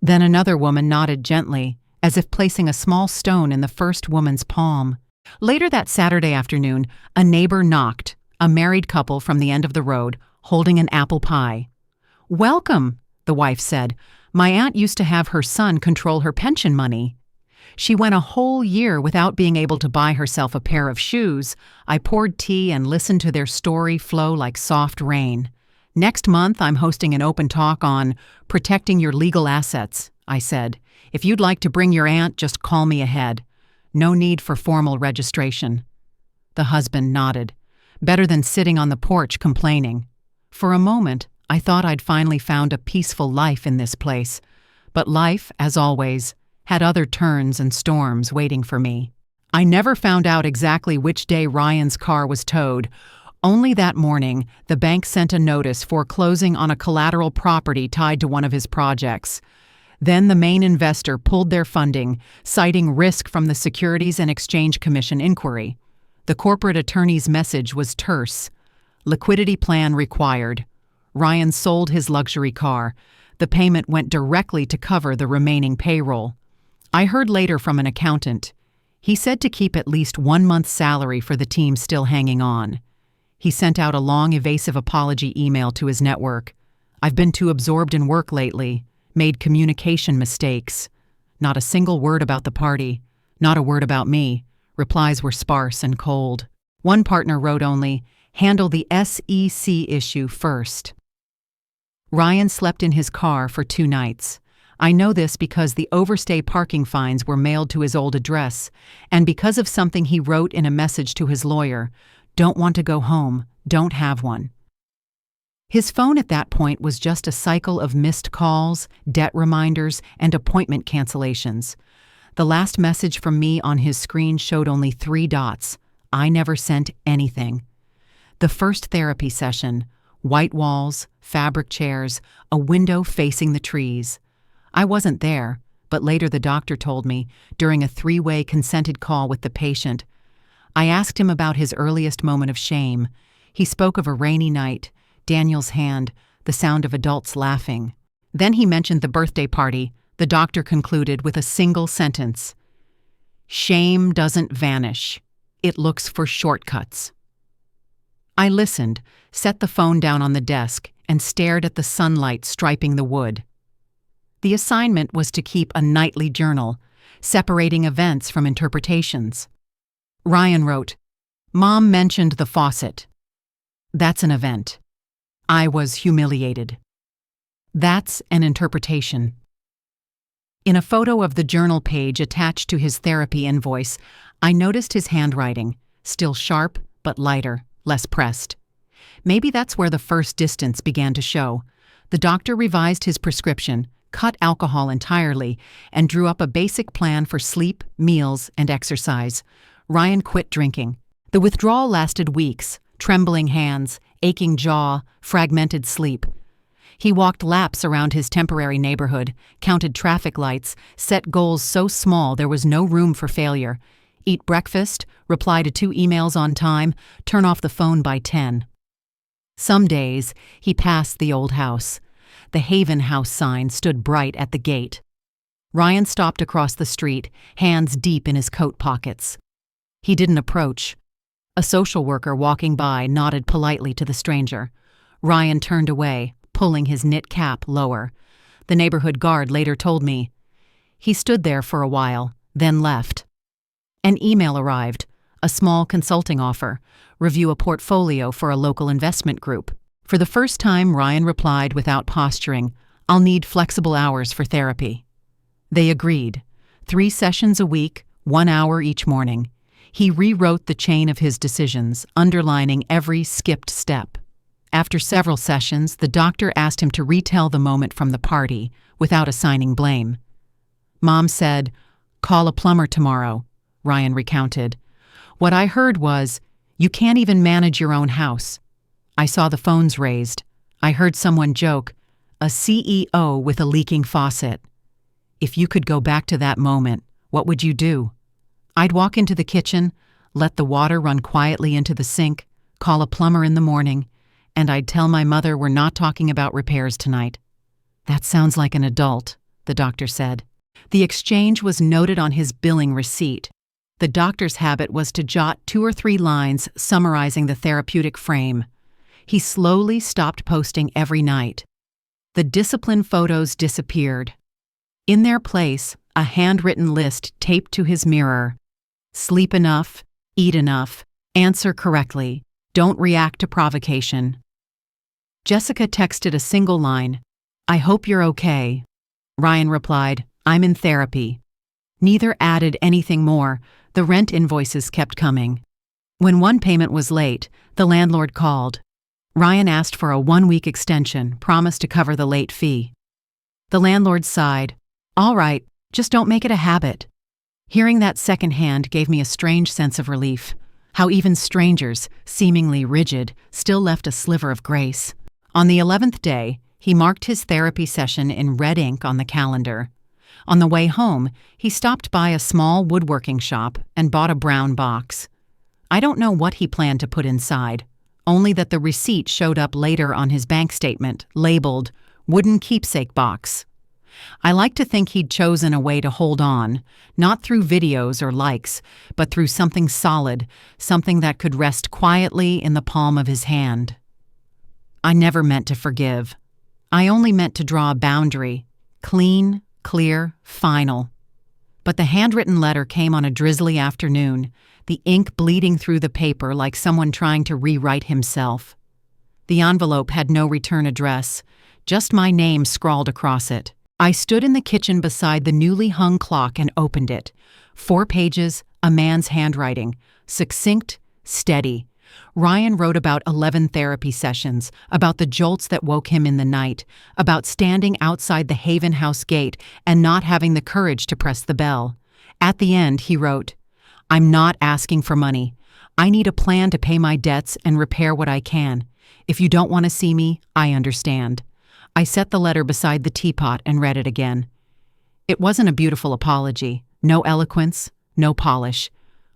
Then another woman nodded gently, as if placing a small stone in the first woman's palm. Later that Saturday afternoon, a neighbor knocked, a married couple from the end of the road, holding an apple pie. "Welcome," the wife said. "My aunt used to have her son control her pension money. She went a whole year without being able to buy herself a pair of shoes." I poured tea and listened to their story flow like soft rain. "Next month, I'm hosting an open talk on protecting your legal assets," I said. "If you'd like to bring your aunt, just call me ahead. No need for formal registration." The husband nodded. Better than sitting on the porch complaining. For a moment, I thought I'd finally found a peaceful life in this place. But life, as always, had other turns and storms waiting for me. I never found out exactly which day Ryan's car was towed. Only that morning, the bank sent a notice foreclosing on a collateral property tied to one of his projects. Then the main investor pulled their funding, citing risk from the Securities and Exchange Commission inquiry. The corporate attorney's message was terse: liquidity plan required. Ryan sold his luxury car. The payment went directly to cover the remaining payroll. I heard later from an accountant. He said to keep at least 1 month's salary for the team still hanging on. He sent out a long, evasive apology email to his network. "I've been too absorbed in work lately, made communication mistakes." Not a single word about the party, not a word about me. Replies were sparse and cold. One partner wrote only, "Handle the SEC issue first." Ryan slept in his car for 2 nights. I know this because the overstay parking fines were mailed to his old address, and because of something he wrote in a message to his lawyer: "Don't want to go home, don't have one. His phone at that point was just a cycle of missed calls, debt reminders, and appointment cancellations. The last message from me on his screen showed only 3 dots. I never sent anything. The first therapy session, white walls, fabric chairs, a window facing the trees. I wasn't there, but later the doctor told me, during a 3-way consented call with the patient. I asked him about his earliest moment of shame. He spoke of a rainy night, Daniel's hand, the sound of adults laughing. Then he mentioned the birthday party. The doctor concluded with a single sentence. Shame doesn't vanish. It looks for shortcuts. I listened, set the phone down on the desk, and stared at the sunlight striping the wood. The assignment was to keep a nightly journal, separating events from interpretations. Ryan wrote, Mom mentioned the faucet. That's an event. I was humiliated. That's an interpretation. In a photo of the journal page attached to his therapy invoice, I noticed his handwriting, still sharp but lighter, less pressed. Maybe that's where the first distance began to show. The doctor revised his prescription, cut alcohol entirely, and drew up a basic plan for sleep, meals, and exercise. Ryan quit drinking. The withdrawal lasted weeks, trembling hands, aching jaw, fragmented sleep. He walked laps around his temporary neighborhood, counted traffic lights, set goals so small there was no room for failure. Eat breakfast, reply to 2 emails on time, turn off the phone by 10. Some days, he passed the old house. The Haven House sign stood bright at the gate. Ryan stopped across the street, hands deep in his coat pockets. He didn't approach. A social worker walking by nodded politely to the stranger. Ryan turned away, pulling his knit cap lower. The neighborhood guard later told me. He stood there for a while, then left. An email arrived, a small consulting offer, review a portfolio for a local investment group. For the first time, Ryan replied without posturing, I'll need flexible hours for therapy. They agreed. 3 sessions a week, 1 hour each morning. He rewrote the chain of his decisions, underlining every skipped step. After several sessions, the doctor asked him to retell the moment from the party, without assigning blame. Mom said, Call a plumber tomorrow, Ryan recounted. What I heard was, you can't even manage your own house. I saw the phones raised. I heard someone joke, a CEO with a leaking faucet. If you could go back to that moment, what would you do? I'd walk into the kitchen, let the water run quietly into the sink, call a plumber in the morning, and I'd tell my mother we're not talking about repairs tonight. That sounds like an adult, the doctor said. The exchange was noted on his billing receipt. The doctor's habit was to jot 2 or 3 lines summarizing the therapeutic frame. He slowly stopped posting every night. The discipline photos disappeared. In their place, a handwritten list taped to his mirror. Sleep enough, eat enough, answer correctly, don't react to provocation. Jessica texted a single line, I hope you're okay. Ryan replied, I'm in therapy. Neither added anything more. The rent invoices kept coming. When one payment was late, the landlord called. Ryan asked for a 1-week extension, promised to cover the late fee. The landlord sighed, All right, just don't make it a habit. Hearing that secondhand gave me a strange sense of relief. How even strangers, seemingly rigid, still left a sliver of grace. On the 11th day, he marked his therapy session in red ink on the calendar. On the way home, he stopped by a small woodworking shop and bought a brown box. I don't know what he planned to put inside, only that the receipt showed up later on his bank statement, labeled, Wooden Keepsake Box. I like to think he'd chosen a way to hold on, not through videos or likes, but through something solid, something that could rest quietly in the palm of his hand. I never meant to forgive. I only meant to draw a boundary, clean, clear, final. But the handwritten letter came on a drizzly afternoon, the ink bleeding through the paper like someone trying to rewrite himself. The envelope had no return address, just my name scrawled across it. I stood in the kitchen beside the newly hung clock and opened it. 4 pages, a man's handwriting, succinct, steady, Ryan wrote about 11 therapy sessions, about the jolts that woke him in the night, about standing outside the Haven House gate and not having the courage to press the bell. At the end, he wrote, "I'm not asking for money. I need a plan to pay my debts and repair what I can. If you don't want to see me, I understand." I set the letter beside the teapot and read it again. It wasn't a beautiful apology. No eloquence, no polish.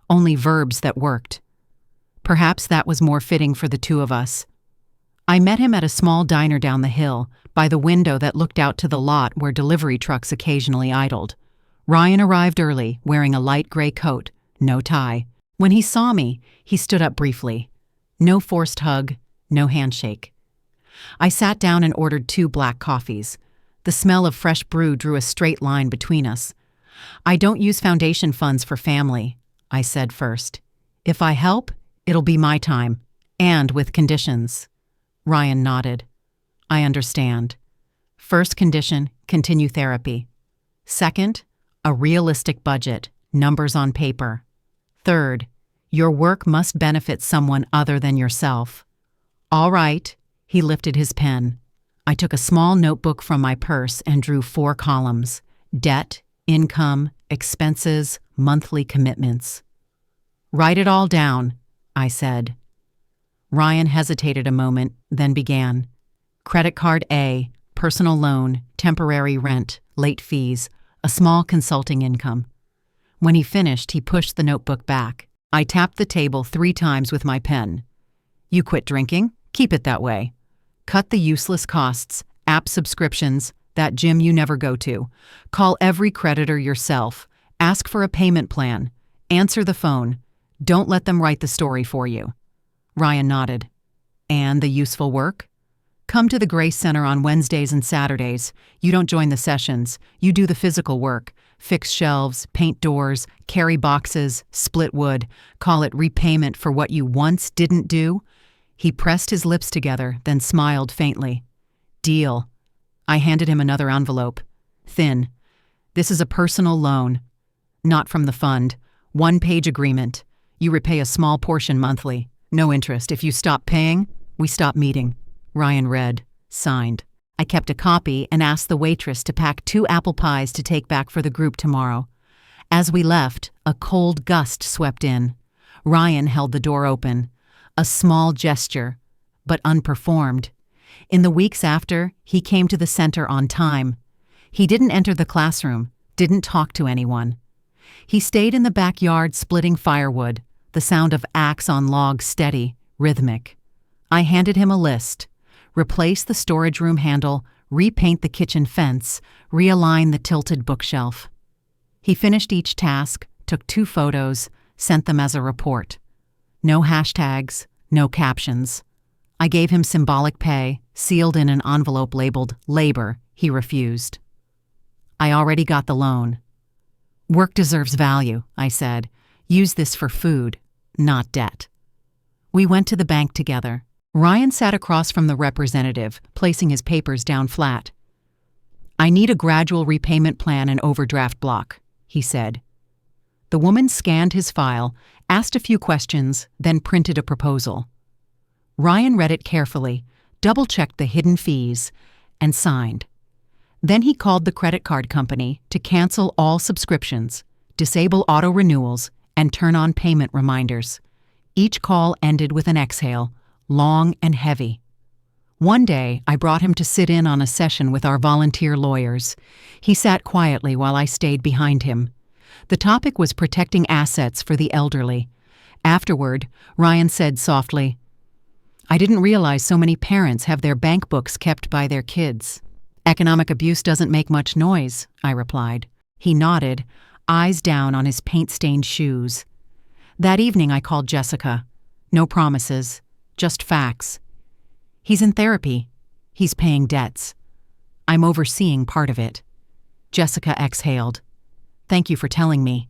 Only verbs that worked. Perhaps that was more fitting for the two of us. I met him at a small diner down the hill, by the window that looked out to the lot where delivery trucks occasionally idled. Ryan arrived early, wearing a light gray coat, no tie. When he saw me, he stood up briefly. No forced hug, no handshake. I sat down and ordered 2 black coffees. The smell of fresh brew drew a straight line between us. "I don't use foundation funds for family," I said first. "If I help, it'll be my time, and with conditions." Ryan nodded. "I understand. First condition, continue therapy. Second, a realistic budget, numbers on paper. Third, your work must benefit someone other than yourself." "All right." He lifted his pen. I took a small notebook from my purse and drew 4 columns: debt, income, expenses, monthly commitments. "Write it all down," I said. Ryan hesitated a moment, then began. Credit card A, personal loan, temporary rent, late fees, a small consulting income. When he finished, he pushed the notebook back. I tapped the table 3 times with my pen. "You quit drinking? Keep it that way. Cut the useless costs, app subscriptions, that gym you never go to. Call every creditor yourself. Ask for a payment plan. Answer the phone. Don't let them write the story for you." Ryan nodded. "And the useful work?" "Come to the Grace Center on Wednesdays and Saturdays. You don't join the sessions. You do the physical work. Fix shelves, paint doors, carry boxes, split wood. Call it repayment for what you once didn't do." He pressed his lips together, then smiled faintly. "Deal." I handed him another envelope. Thin. "This is a personal loan. Not from the fund. 1-page agreement. You repay a small portion monthly. No interest. If you stop paying, we stop meeting." Ryan read. Signed. I kept a copy and asked the waitress to pack 2 apple pies to take back for the group tomorrow. As we left, a cold gust swept in. Ryan held the door open. A small gesture, but unperformed. In the weeks after, he came to the center on time. He didn't enter the classroom, didn't talk to anyone. He stayed in the backyard splitting firewood, the sound of axe on log steady, rhythmic. I handed him a list. Replace the storage room handle, repaint the kitchen fence, realign the tilted bookshelf. He finished each task, took 2 photos, sent them as a report. No hashtags, no captions. I gave him symbolic pay, sealed in an envelope labeled labor. He refused. I already got the loan. "Work deserves value," I said. "Use this for food, not debt." We went to the bank together. Ryan sat across from the representative, placing his papers down flat. "I need a gradual repayment plan and overdraft block," he said. The woman scanned his file, asked a few questions, then printed a proposal. Ryan read it carefully, double-checked the hidden fees, and signed. Then he called the credit card company to cancel all subscriptions, disable auto-renewals, and turn on payment reminders. Each call ended with an exhale, long and heavy. One day, I brought him to sit in on a session with our volunteer lawyers. He sat quietly while I stayed behind him. The topic was protecting assets for the elderly. Afterward, Ryan said softly, "I didn't realize so many parents have their bank books kept by their kids." "Economic abuse doesn't make much noise," I replied. He nodded, eyes down on his paint-stained shoes. That evening I called Jessica. No promises, just facts. "He's in therapy. He's paying debts. I'm overseeing part of it." Jessica exhaled. "Thank you for telling me."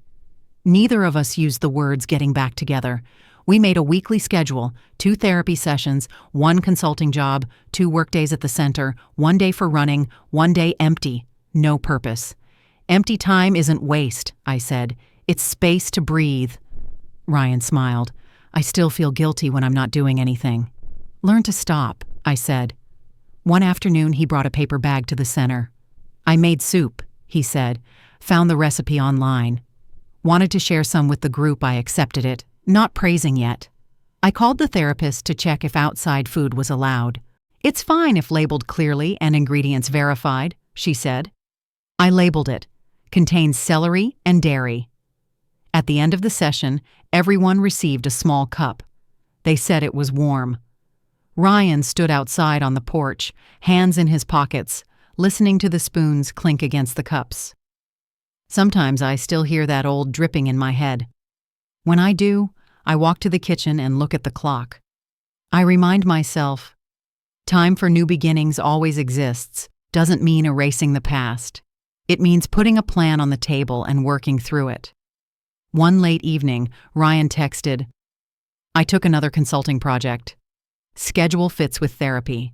Neither of us used the words "getting back together." We made a weekly schedule, 2 therapy sessions, 1 consulting job, 2 workdays at the center, 1 day for running, 1 day empty, no purpose. "Empty time isn't waste," I said. "It's space to breathe." Ryan smiled. I still feel guilty when I'm not doing anything. Learn to stop, I said. One afternoon, he brought a paper bag to the center. I made soup, he said, found the recipe online. Wanted to share some with the group. I accepted it, not praising yet. I called the therapist to check if outside food was allowed. It's fine if labeled clearly and ingredients verified, she said. I labeled it. Contains celery and dairy. At the end of the session, everyone received a small cup. They said it was warm. Ryan stood outside on the porch, hands in his pockets, listening to the spoons clink against the cups. Sometimes I still hear that old dripping in my head. When I do, I walk to the kitchen and look at the clock. I remind myself, time for new beginnings always exists, doesn't mean erasing the past. It means putting a plan on the table and working through it. One late evening, Ryan texted, I took another consulting project. Schedule fits with therapy.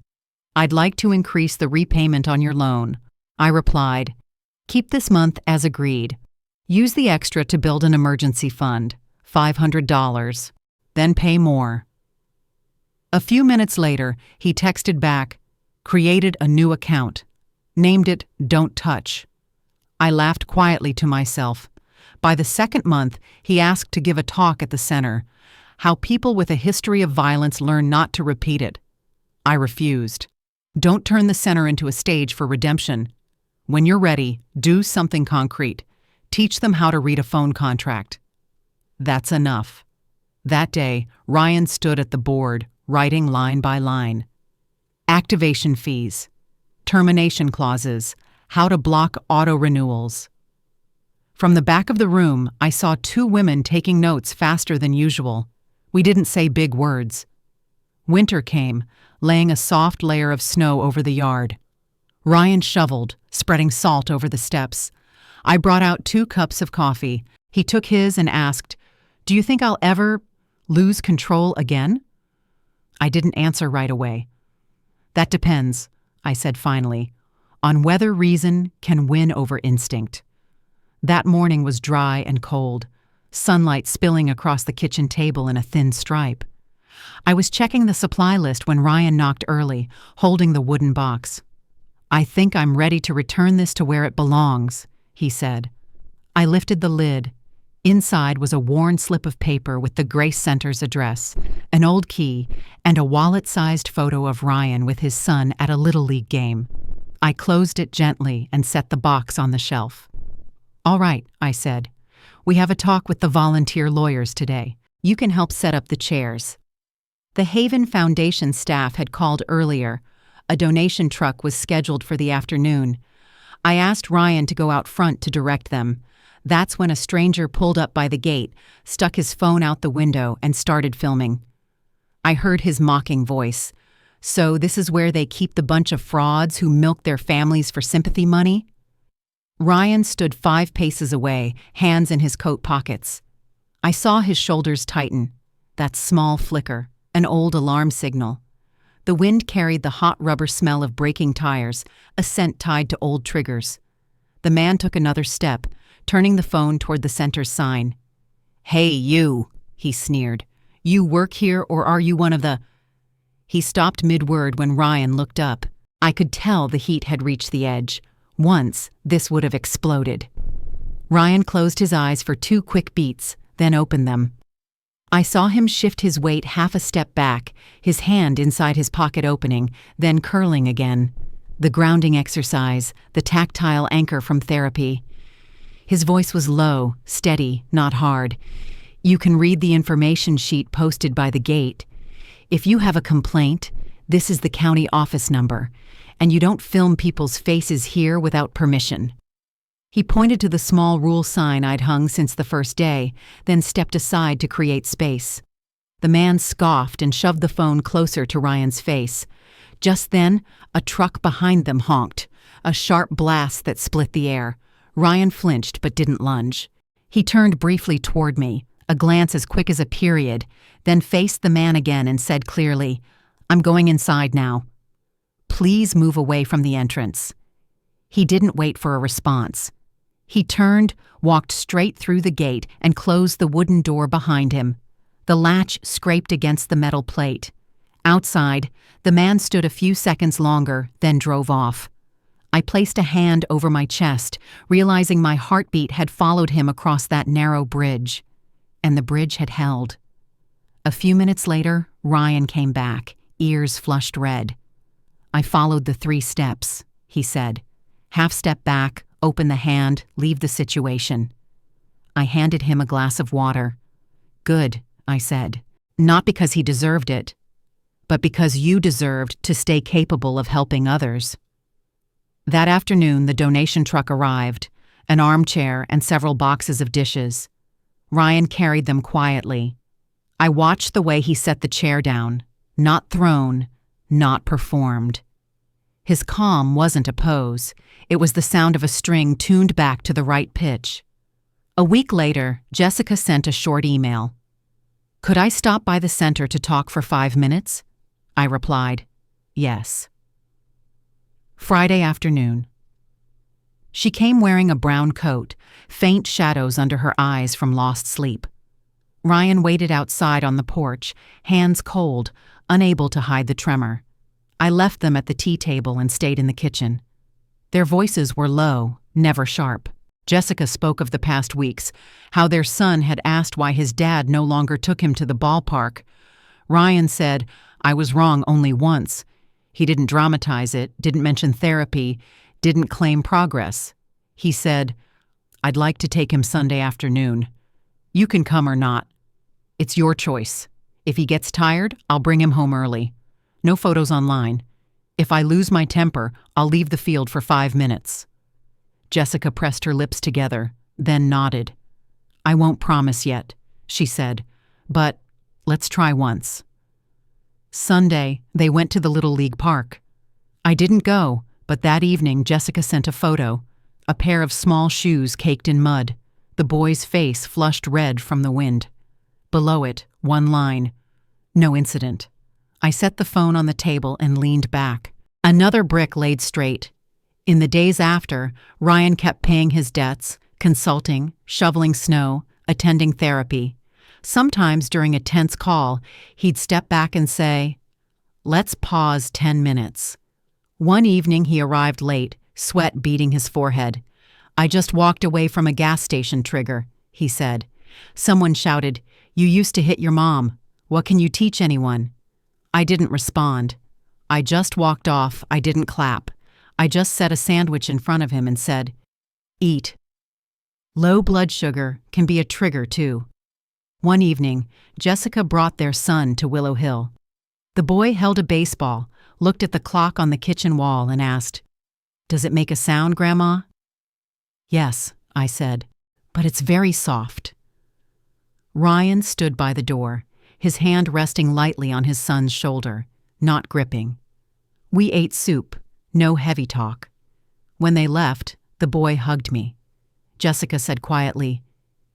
I'd like to increase the repayment on your loan. I replied, keep this month as agreed. Use the extra to build an emergency fund, $500, then pay more. A few minutes later, he texted back, created a new account, named it Don't Touch. I laughed quietly to myself. By the second month, he asked to give a talk at the center, how people with a history of violence learn not to repeat it. I refused. Don't turn the center into a stage for redemption. When you're ready, do something concrete. Teach them how to read a phone contract. That's enough. That day, Ryan stood at the board, writing line by line. Activation fees, termination clauses, how to block auto renewals. From the back of the room, I saw two women taking notes faster than usual. We didn't say big words. Winter came, laying a soft layer of snow over the yard. Ryan shoveled, spreading salt over the steps. I brought out 2 cups of coffee. He took his and asked, do you think I'll ever lose control again? I didn't answer right away. That depends, I said finally, on whether reason can win over instinct. That morning was dry and cold, sunlight spilling across the kitchen table in a thin stripe. I was checking the supply list when Ryan knocked early, holding the wooden box. I think I'm ready to return this to where it belongs, he said. I lifted the lid. Inside was a worn slip of paper with the Grace Center's address, an old key, and a wallet-sized photo of Ryan with his son at a Little League game. I closed it gently and set the box on the shelf. All right, I said. We have a talk with the volunteer lawyers today. You can help set up the chairs. The Haven Foundation staff had called earlier. A donation truck was scheduled for the afternoon. I asked Ryan to go out front to direct them. That's when a stranger pulled up by the gate, stuck his phone out the window, and started filming. I heard his mocking voice. So this is where they keep the bunch of frauds who milk their families for sympathy money? Ryan stood 5 paces away, hands in his coat pockets. I saw his shoulders tighten. That small flicker, an old alarm signal. The wind carried the hot rubber smell of braking tires, a scent tied to old triggers. The man took another step, turning the phone toward the center's sign. Hey, you, he sneered. You work here, or are you one of the... He stopped mid-word when Ryan looked up. I could tell the heat had reached the edge. Once, this would have exploded. Ryan closed his eyes for 2 quick beats, then opened them. I saw him shift his weight half a step back, his hand inside his pocket opening, then curling again. The grounding exercise, the tactile anchor from therapy. His voice was low, steady, not hard. You can read the information sheet posted by the gate. If you have a complaint, this is the county office number, and you don't film people's faces here without permission. He pointed to the small rule sign I'd hung since the first day, then stepped aside to create space. The man scoffed and shoved the phone closer to Ryan's face. Just then, a truck behind them honked, a sharp blast that split the air. Ryan flinched but didn't lunge. He turned briefly toward me, a glance as quick as a period, then faced the man again and said clearly, I'm going inside now. Please move away from the entrance. He didn't wait for a response. He turned, walked straight through the gate, and closed the wooden door behind him. The latch scraped against the metal plate. Outside, the man stood a few seconds longer, then drove off. I placed a hand over my chest, realizing my heartbeat had followed him across that narrow bridge. And the bridge had held. A few minutes later, Ryan came back, ears flushed red. "I followed the 3 steps," he said. "Half step back, open the hand, leave the situation." I handed him a glass of water. "Good," I said. "Not because he deserved it, but because you deserved to stay capable of helping others." That afternoon, the donation truck arrived, an armchair and several boxes of dishes. Ryan carried them quietly. I watched the way he set the chair down, not thrown, not performed. His calm wasn't a pose. It was the sound of a string tuned back to the right pitch. A week later, Jessica sent a short email. "Could I stop by the center to talk for 5 minutes?" I replied, "Yes." Friday afternoon. She came wearing a brown coat, faint shadows under her eyes from lost sleep. Ryan waited outside on the porch, hands cold, unable to hide the tremor. I left them at the tea table and stayed in the kitchen. Their voices were low, never sharp. Jessica spoke of the past weeks, how their son had asked why his dad no longer took him to the ballpark. Ryan said, "I was wrong only once." He didn't dramatize it, didn't mention therapy, didn't claim progress. He said, "I'd like to take him Sunday afternoon. You can come or not. It's your choice. If he gets tired, I'll bring him home early. No photos online. If I lose my temper, I'll leave the field for 5 minutes." Jessica pressed her lips together, then nodded. "I won't promise yet," she said, "but let's try once." Sunday, they went to the Little League park. I didn't go, but that evening Jessica sent a photo, a pair of small shoes caked in mud, the boy's face flushed red from the wind. Below it, one line, "No incident." I set the phone on the table and leaned back. Another brick laid straight. In the days after, Ryan kept paying his debts, consulting, shoveling snow, attending therapy. Sometimes during a tense call, he'd step back and say, "Let's pause 10 minutes. One evening he arrived late, sweat beading his forehead. "I just walked away from a gas station trigger," he said. Someone shouted, "You used to hit your mom. What can you teach anyone?" I didn't respond. I just walked off. I didn't clap. I just set a sandwich in front of him and said, "Eat." Low blood sugar can be a trigger too. One evening, Jessica brought their son to Willow Hill. The boy held a baseball, looked at the clock on the kitchen wall and asked, "Does it make a sound, Grandma?" "Yes," I said, "but it's very soft." Ryan stood by the door, his hand resting lightly on his son's shoulder, not gripping. We ate soup, no heavy talk. When they left, the boy hugged me. Jessica said quietly,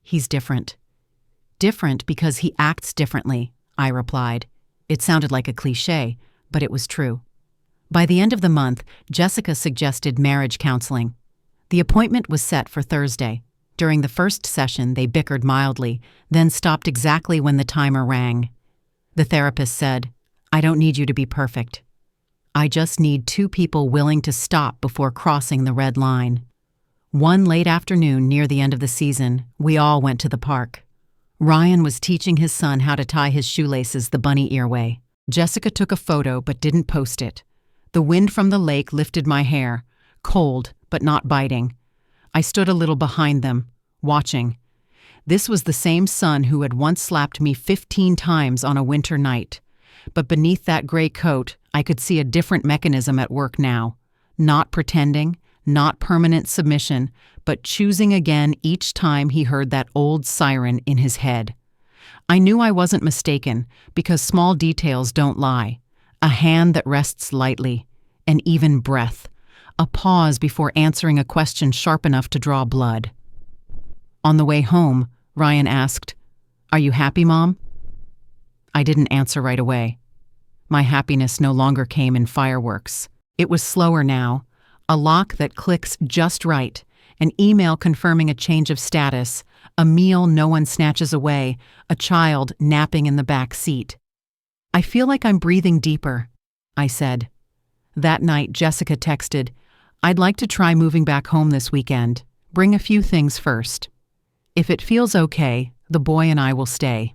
"He's different." "Different because he acts differently," I replied. It sounded like a cliché, but it was true. By the end of the month, Jessica suggested marriage counseling. The appointment was set for Thursday. During the first session, they bickered mildly, then stopped exactly when the timer rang. The therapist said, "I don't need you to be perfect. I just need 2 people willing to stop before crossing the red line." One late afternoon near the end of the season, we all went to the park. Ryan was teaching his son how to tie his shoelaces the bunny ear way. Jessica took a photo but didn't post it. The wind from the lake lifted my hair, cold but not biting. I stood a little behind them, watching. This was the same son who had once slapped me 15 times on a winter night. But beneath that gray coat, I could see a different mechanism at work now. Not pretending, not permanent submission, but choosing again each time he heard that old siren in his head. I knew I wasn't mistaken, because small details don't lie. A hand that rests lightly, an even breath, a pause before answering a question sharp enough to draw blood. On the way home, Ryan asked, "Are you happy, Mom?" I didn't answer right away. My happiness no longer came in fireworks. It was slower now, a lock that clicks just right, an email confirming a change of status, a meal no one snatches away, a child napping in the back seat. "I feel like I'm breathing deeper," I said. That night, Jessica texted, "I'd like to try moving back home this weekend. Bring a few things first. If it feels okay, the boy and I will stay."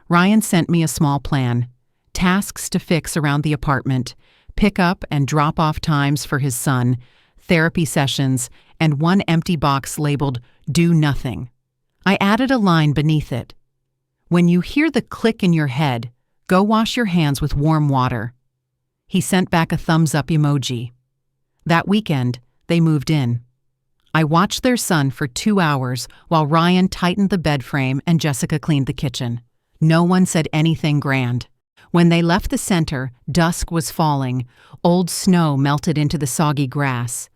Ryan sent me a small plan: tasks to fix around the apartment, pick up and drop off times for his son, therapy sessions, and one empty box labeled "Do Nothing." I added a line beneath it: "When you hear the click in your head, go wash your hands with warm water." He sent back a thumbs-up emoji. That weekend, they moved in. I watched their son for 2 hours while Ryan tightened the bed frame and Jessica cleaned the kitchen. No one said anything grand. When they left the center, dusk was falling. Old snow melted into the soggy grass.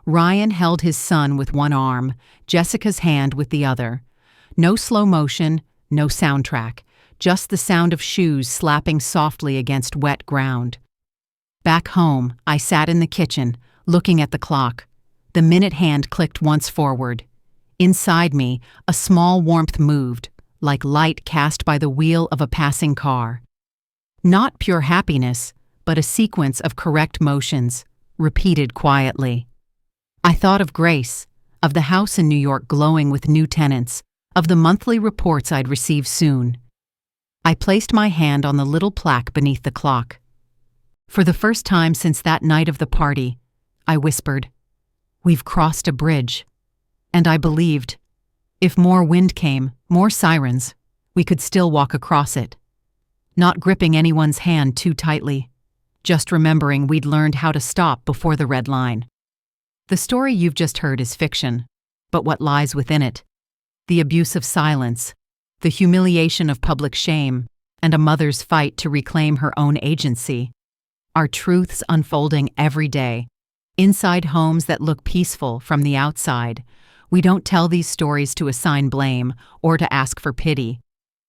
Ryan held his son with one arm, Jessica's hand with the other. No slow motion, no soundtrack, just the sound of shoes slapping softly against wet ground. Back home, I sat in the kitchen, looking at the clock. The minute hand clicked once forward. Inside me, a small warmth moved, like light cast by the wheel of a passing car. Not pure happiness, but a sequence of correct motions, repeated quietly. I thought of Grace, of the house in New York glowing with new tenants, of the monthly reports I'd receive soon. I placed my hand on the little plaque beneath the clock. For the first time since that night of the party, I whispered, "We've crossed a bridge." And I believed, if more wind came, more sirens, we could still walk across it. Not gripping anyone's hand too tightly, just remembering we'd learned how to stop before the red line. The story you've just heard is fiction, but what lies within it? The abuse of silence, the humiliation of public shame, and a mother's fight to reclaim her own agency are truths unfolding every day. Inside homes that look peaceful from the outside, we don't tell these stories to assign blame or to ask for pity.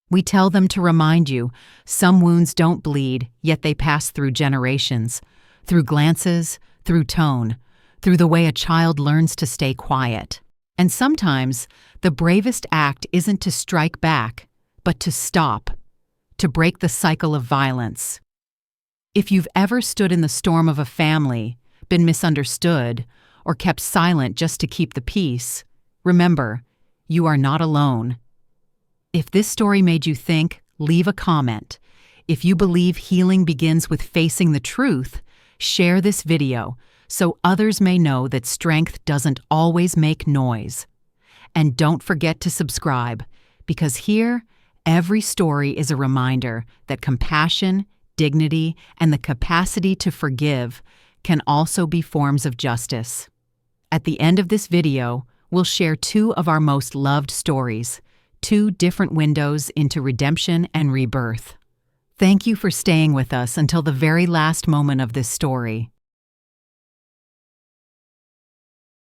We tell them to remind you some wounds don't bleed, yet they pass through generations, through glances, through tone, through the way a child learns to stay quiet. And sometimes, the bravest act isn't to strike back, but to stop, to break the cycle of violence. If you've ever stood in the storm of a family, been misunderstood, or kept silent just to keep the peace, remember, you are not alone. If this story made you think, leave a comment. If you believe healing begins with facing the truth, share this video so others may know that strength doesn't always make noise. And don't forget to subscribe, because here, every story is a reminder that compassion, dignity, and the capacity to forgive can also be forms of justice. At the end of this video, we'll share 2 of our most loved stories, 2 different windows into redemption and rebirth. Thank you for staying with us until the very last moment of this story.